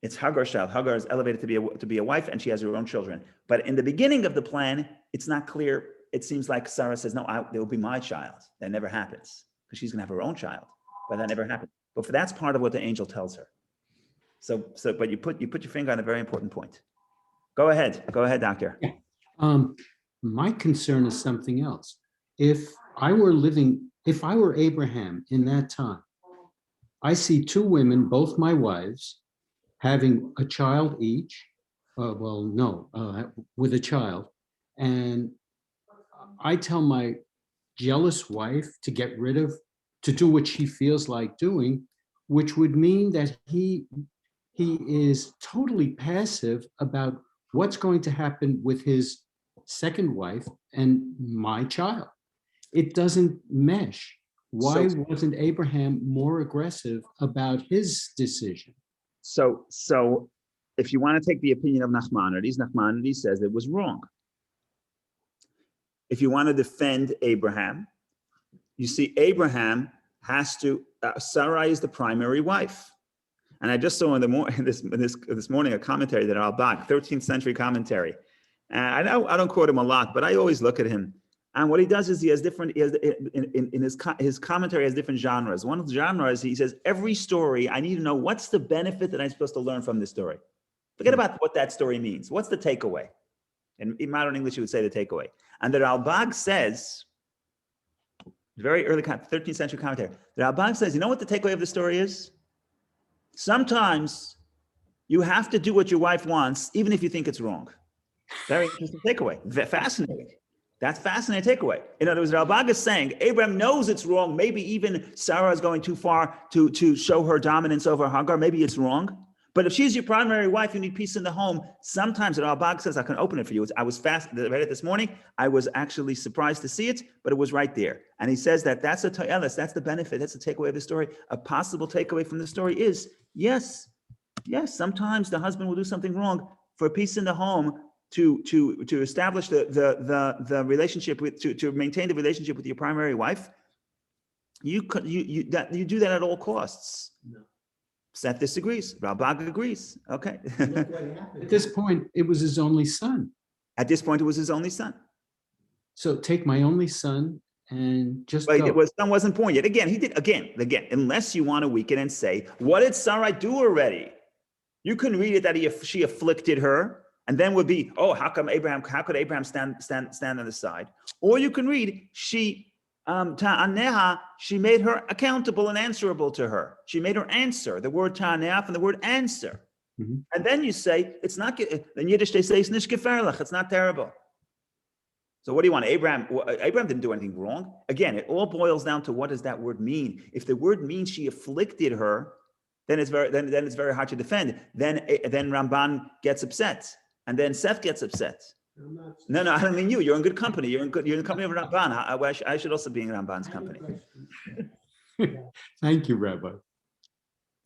S1: It's Hagar's child. Hagar is elevated to be a wife, and she has her own children. But in the beginning of the plan, it's not clear. It seems like Sarah says, no, they will be my child. That never happens, because she's going to have her own child, but that never happens. But that's part of what the angel tells her. But you put your finger on a very important point. Go ahead, doctor.
S4: My concern is something else. If I were Abraham in that time, I see two women, both my wives, having a child each. With a child, and I tell my jealous wife to do what she feels like doing, which would mean that he is totally passive about what's going to happen with his second wife and my child. It doesn't mesh. Why wasn't Abraham more aggressive about his decision?
S1: So if you want to take the opinion of Nachmanides says it was wrong. If you want to defend Abraham, you see Abraham has to, Sarai is the primary wife. And I just saw this morning a commentary that Al-Baq, 13th century commentary. And I don't quote him a lot, but I always look at him. And what he does is his commentary has different genres. One of the genres, he says, every story, I need to know what's the benefit that I'm supposed to learn from this story. Forget about what that story means. What's the takeaway? In modern English, you would say the takeaway. And the Al-Baq says, very early 13th century commentary, the Al-Baq says, you know what the takeaway of the story is? Sometimes you have to do what your wife wants, even if you think it's wrong. Very interesting takeaway. Fascinating. That's fascinating takeaway. In other words, Ralbag is saying Abraham knows it's wrong. Maybe even Sarah is going too far to show her dominance over Hagar. Maybe it's wrong. But if she's your primary wife, you need peace in the home. Sometimes Ralbag says, I can open it for you. I read it this morning. I was actually surprised to see it, but it was right there. And he says that's the to'eles, that's the benefit, that's the takeaway of the story. A possible takeaway from the story is, yes, sometimes the husband will do something wrong for peace in the home. To establish the relationship to maintain the relationship with your primary wife, you do that at all costs.
S2: No.
S1: Seth disagrees. Ralbag agrees. Okay.
S4: At this point, it was his only son.
S1: At this point, it was his only son.
S4: So take my only son and just
S1: But
S4: go.
S1: Son wasn't born yet. Again, he did again. Unless you want to weaken and say, what did Sarai do already? You couldn't read it that she afflicted her. And then would be, oh, how could Abraham stand on the side? Or you can read, she ta'aneha, she made her accountable and answerable to her. She made her answer, the word ta'aneha from the word answer.
S4: Mhm.
S1: And then you say, it's not, in Yiddish they say, it's nicht gefährlich, it's not terrible. So what do you want? Abraham didn't do anything wrong. Again, it all boils down to what does that word mean? If the word means she afflicted her, then it's very hard to defend. Then Ramban gets upset, and then Seth gets upset.
S2: I'm not.
S1: No, I don't mean you. You're in good company. You're in the company of Ramban. I should also be in Ramban's
S2: I have a
S1: company.
S2: question.
S4: Thank you, Rabbi.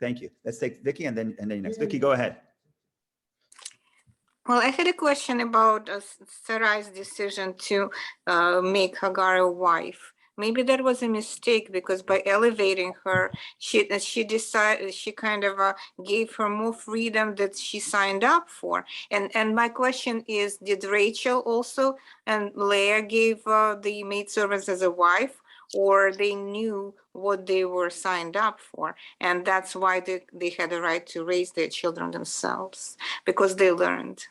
S1: Thank you. Let's take Vicky and then next. Vicky, go ahead.
S6: Well, I had a question about Sarai's decision to make Hagar a wife. Maybe that was a mistake because by elevating her, she decided, she kind of gave her more freedom that she signed up for. And my question is, did Rachel also and Leah gave the maidservants as a wife, or they knew what they were signed up for? And that's why they had a right to raise their children themselves, because they learned.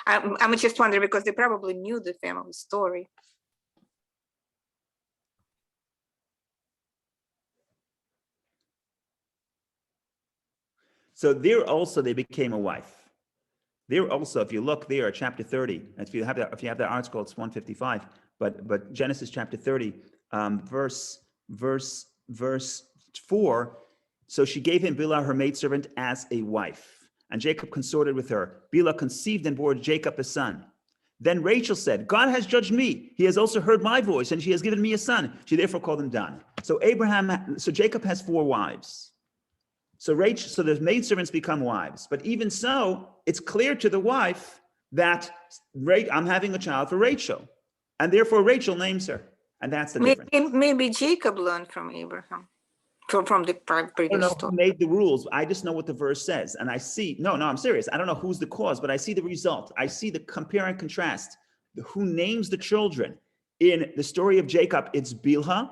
S6: I'm just wondering because they probably knew the family story.
S1: So there also they became a wife. There also, if you look there at chapter 30, if you have the article, it's 155. But Genesis chapter 30, verse 4. So she gave him Bilhah, her maidservant, as a wife, and Jacob consorted with her. Bilhah conceived and bore Jacob a son. Then Rachel said, God has judged me. He has also heard my voice, and she has given me a son. She therefore called him Dan. So Jacob has 4 wives. So the maidservants become wives. But even so, it's clear to the wife that I'm having a child for Rachel. And therefore Rachel names her. And that's the difference.
S6: Maybe Jacob learned from Abraham, from the
S1: I don't
S6: previous
S1: know
S6: story.
S1: who made the rules. I just know what the verse says. And I see, no, I'm serious. I don't know who's the cause, but I see the result. I see the compare and contrast. Who names the children. In the story of Jacob, it's Bilhah.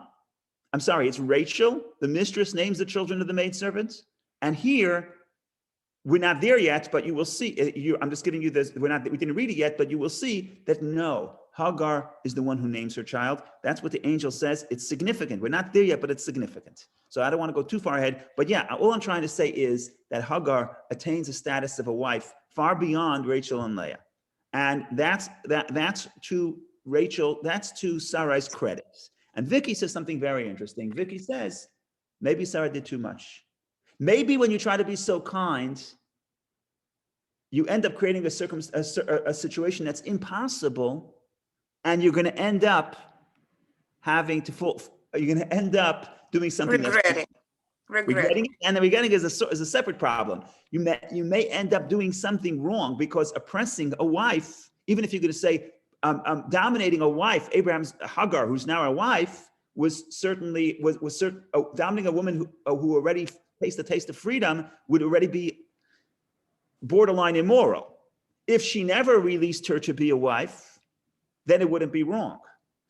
S1: It's Rachel. The mistress names the children of the maidservants. And here, we're not there yet, but you will see. I'm just giving you this. We didn't read it yet, but you will see that no, Hagar is the one who names her child. That's what the angel says. It's significant. We're not there yet, but it's significant. So I don't want to go too far ahead. But yeah, all I'm trying to say is that Hagar attains the status of a wife far beyond Rachel and Leah. And that's to Rachel, that's to Sarai's credit. And Vicky says something very interesting. Vicky says, maybe Sarah did too much. Maybe when you try to be so kind, you end up creating a situation that's impossible, and you're going to end up doing something regretting it, and then regretting is a separate problem. You may end up doing something wrong because oppressing a wife, even if you're going to say dominating a wife, Abraham's Hagar, who's now a wife, was dominating a woman who already taste the taste of freedom, would already be borderline immoral. If she never released her to be a wife, then it wouldn't be wrong.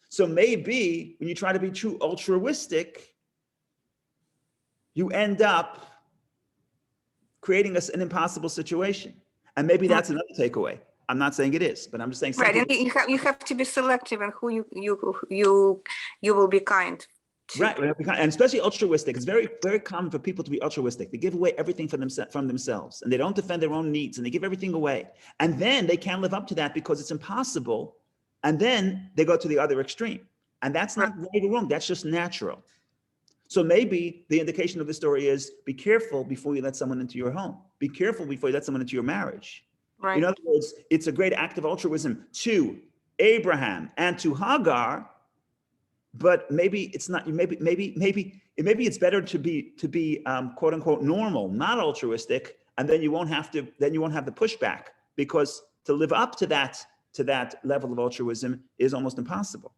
S1: So maybe when you try to be too altruistic, you end up creating an impossible situation. And maybe that's another takeaway. I'm not saying it is, but I'm just saying.
S6: Right, and you have to be selective in who you will be kind.
S1: Right, and especially altruistic. It's very, very common for people to be altruistic. They give away everything from themselves, and they don't defend their own needs, and they give everything away. And then they can't live up to that because it's impossible. And then they go to the other extreme. And that's not right or wrong. That's just natural. So maybe the indication of the story is be careful before you let someone into your home. Be careful before you let someone into your marriage.
S6: Right.
S1: In other words, it's a great act of altruism to Abraham and to Hagar. But maybe it's not. Maybe it's better to be quote unquote normal, not altruistic, and then you won't have the pushback, because to live up to that level of altruism is almost impossible.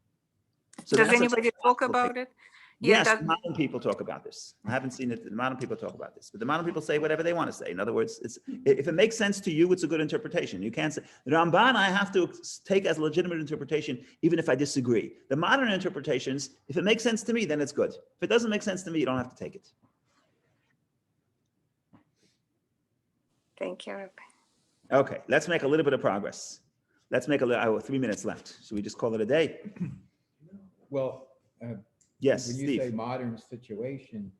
S1: So
S6: does anybody talk about it?
S1: Yes, modern people talk about this. I haven't seen it. The modern people talk about this, but the modern people say whatever they want to say. In other words, if it makes sense to you, it's a good interpretation. You can't say the Ramban I have to take as a legitimate interpretation, even if I disagree. The modern interpretations, if it makes sense to me, then it's good. If it doesn't make sense to me, you don't have to take it.
S6: Thank you, Rabbi.
S1: Okay, let's make a little bit of progress. Let's make a little, 3 minutes left. Should we just call it a day?
S3: Well,
S1: Yes,
S3: when you say
S1: Steve.
S3: modern situation,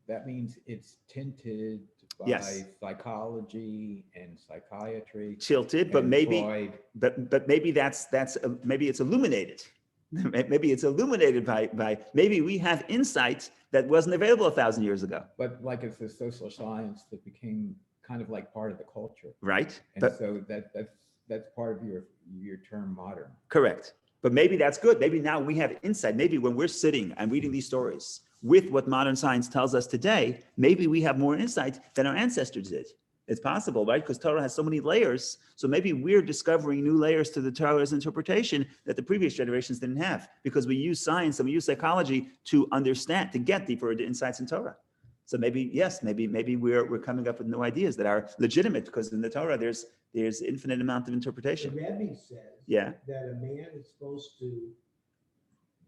S3: that means it's tinted by
S1: Yes.
S3: psychology and psychiatry
S1: Tilted, but
S3: and
S1: maybe,
S3: Freud.
S1: but maybe maybe it's illuminated. Maybe it's illuminated by, maybe we have insight that wasn't available 1,000 years ago,
S3: But like it's a social science that became kind of like part of the culture.
S1: right?
S3: And
S1: But
S3: so that's part of your term modern.
S1: correct. But maybe that's good. Maybe now we have insight. Maybe when we're sitting and reading these stories with what modern science tells us today, maybe we have more insight than our ancestors did. It's possible, right? Because Torah has so many layers. So maybe we're discovering new layers to the Torah's interpretation that the previous generations didn't have, because we use science and we use psychology to understand, to get deeper insights in Torah. So maybe, yes, maybe we're coming up with new ideas that are legitimate, because in the Torah there's infinite amount of
S2: The
S1: interpretation.
S2: Rebbe says
S1: Yeah.
S2: that a man is supposed to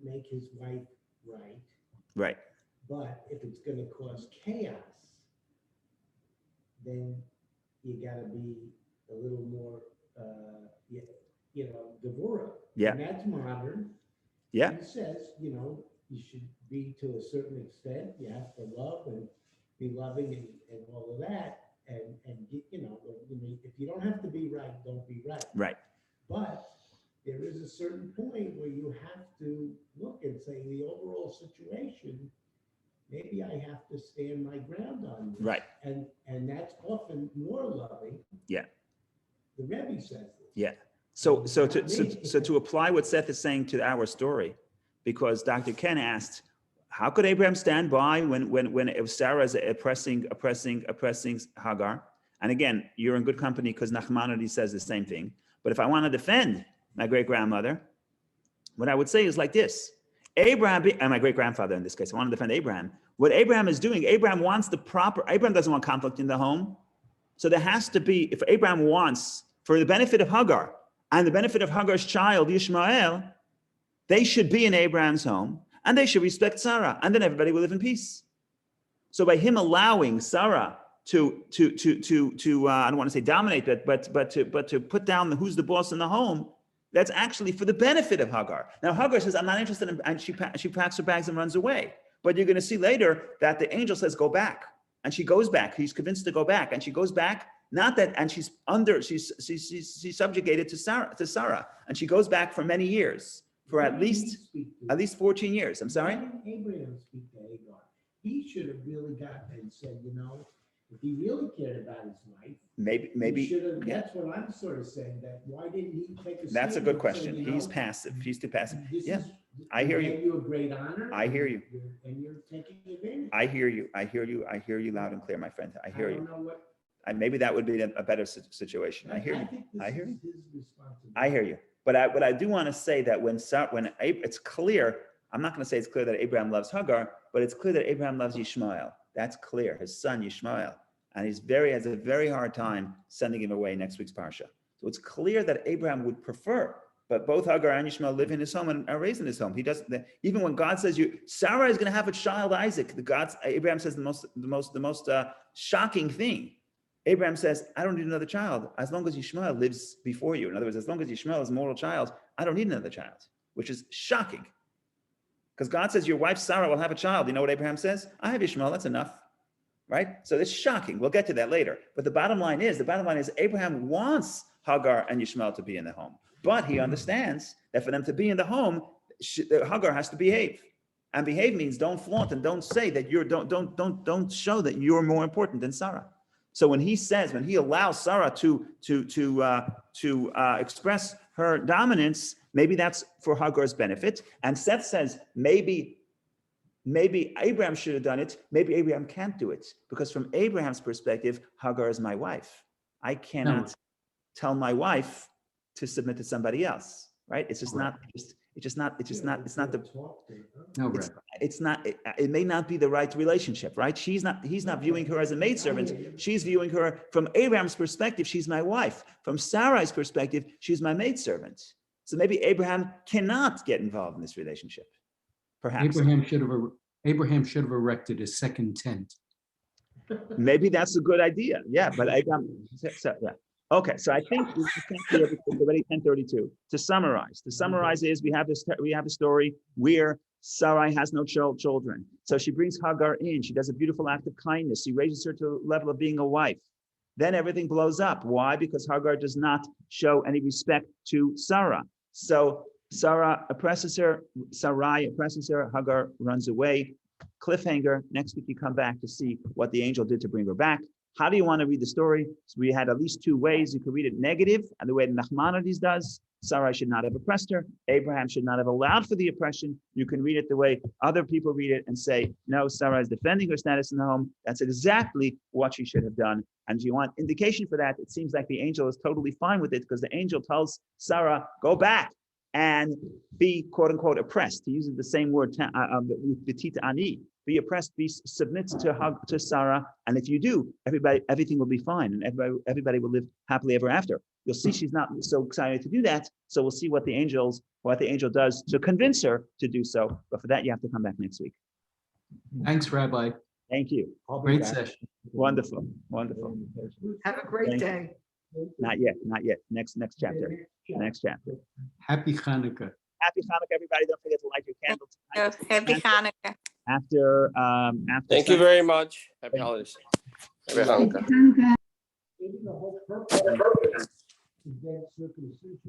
S2: make his wife right,
S1: Right.
S2: but if it's gonna cause chaos, then you gotta be a little more, Gevurah.
S1: Yeah.
S2: And that's modern.
S1: Yeah.
S2: He says, you should be to a certain extent, you have to love and be loving and all of that. And if you don't have to be right, don't be right.
S1: Right.
S2: But there is a certain point where you have to look and say, the overall situation, maybe I have to stand my ground on this.
S1: Right.
S2: And that's often more loving.
S1: Yeah.
S2: The Rebbe says this.
S1: Yeah. So to apply what Seth is saying to our story, because Dr. Ken asked, how could Abraham stand by when Sarah is oppressing Hagar? And again, you're in good company, because Nachmanides says the same thing. But if I want to defend my great-grandmother, what I would say is like this. Abraham, and my great-grandfather in this case, I want to defend Abraham. What Abraham is doing, Abraham doesn't want conflict in the home. So there has to be, if Abraham wants, for the benefit of Hagar and the benefit of Hagar's child, Ishmael, they should be in Abraham's home and they should respect Sarah, and then everybody will live in peace. So by him allowing Sarah to I don't want to say dominate, but to put down who's the boss in the home, that's actually for the benefit of Hagar. Now Hagar says, I'm not interested in, and she packs her bags and runs away. But you're going to see later that the angel says, go back. And she goes back. He's convinced to go back. And she goes back, not that, and she's subjugated to Sarah. And she goes back for many years, for at least 14 years. I'm sorry?
S2: Why didn't Abraham speak to Hagar? He should have really gotten and said, if he really cared about his wife,
S1: Maybe.
S2: he should have.
S1: Yeah.
S2: That's what I'm sort of saying. That why didn't he take a?
S1: That's a
S2: stand
S1: good
S2: and
S1: question.
S2: say,
S1: He's passive. He's too passive.
S2: this
S1: Yeah.
S2: is-
S1: I hear
S2: we
S1: you.
S2: gave you a great honor.
S1: I hear you.
S2: And you're taking advantage.
S1: I hear you. I hear you loud and clear, my friend. I hear
S2: I
S1: you.
S2: don't know what.
S1: Maybe that would be a better situation. I hear you.
S2: think
S1: I
S2: this
S1: hear
S2: is
S1: you.
S2: his responsibility.
S1: I hear you. But what I do want to say that when it's clear, I'm not going to say it's clear that Abraham loves Hagar, but it's clear that Abraham loves Ishmael. That's clear. His son Ishmael, and has a very hard time sending him away next week's parsha. So it's clear that Abraham would prefer, but both Hagar and Ishmael live in his home and are raised in his home. He doesn't. Even when God says Sarah is going to have a child, Isaac. Abraham says the most shocking thing. Abraham says, I don't need another child as long as Ishmael lives before you. In other words, as long as Ishmael is a mortal child, I don't need another child, which is shocking. Because God says your wife Sarah will have a child. You know what Abraham says? I have Ishmael, that's enough. Right? So it's shocking. We'll get to that later. But the bottom line is Abraham wants Hagar and Ishmael to be in the home. But he understands that for them to be in the home, Hagar has to behave. And behave means don't flaunt and don't say that don't show that you're more important than Sarah. So when he allows Sarah to express her dominance, maybe that's for Hagar's benefit. And Seth says maybe Abraham should have done it. Maybe Abraham can't do it because from Abraham's perspective, Hagar is my wife. I cannot tell my wife to submit to somebody else, right? It's just not. It's not the.
S4: No,
S1: It's,
S4: Rabbi.
S1: it's not. It may not be the right relationship, right? He's not viewing her as a maidservant. She's viewing her from Abraham's perspective. She's my wife. From Sarai's perspective, she's my maidservant. So maybe Abraham cannot get involved in this relationship. Perhaps
S4: Abraham should have erected a second tent.
S1: maybe that's a good idea. Yeah, but Abraham. So, yeah. Okay, so I think it's already 10:32. To summarize, is we have a story where Sarai has no children. So she brings Hagar in. She does a beautiful act of kindness. She raises her to the level of being a wife. Then everything blows up. Why? Because Hagar does not show any respect to Sarah. So Sarai oppresses her. Hagar runs away. Cliffhanger. Next week you come back to see what the angel did to bring her back. How do you want to read the story? So we had at least two ways. You could read it negative, and the way Nachmanides does, Sarai should not have oppressed her. Abraham should not have allowed for the oppression. You can read it the way other people read it and say, no, Sarai is defending her status in the home. That's exactly what she should have done. And if you want indication for that, it seems like the angel is totally fine with it, because the angel tells Sarah, go back and be, quote unquote, oppressed. He uses the same word, ani. Be oppressed, submit to Sarah, and if you do, everything will be fine, and everybody will live happily ever after. You'll see she's not so excited to do that, so we'll see what the angel does to convince her to do so. But for that, you have to come back next week.
S4: Thanks, Rabbi.
S1: Thank you.
S3: I'll be
S4: Great
S3: back.
S4: session.
S1: Wonderful.
S7: Have a great
S1: Thank you.
S7: day.
S1: Not yet. Next chapter. Next chapter.
S4: Happy Hanukkah.
S1: Happy Hanukkah, everybody! Don't forget to light your candles tonight.
S6: Happy Hanukkah.
S1: After
S8: Thank you very much. Happy holidays. Happy Hanukkah.
S2: Maybe the whole purpose is that circumcision.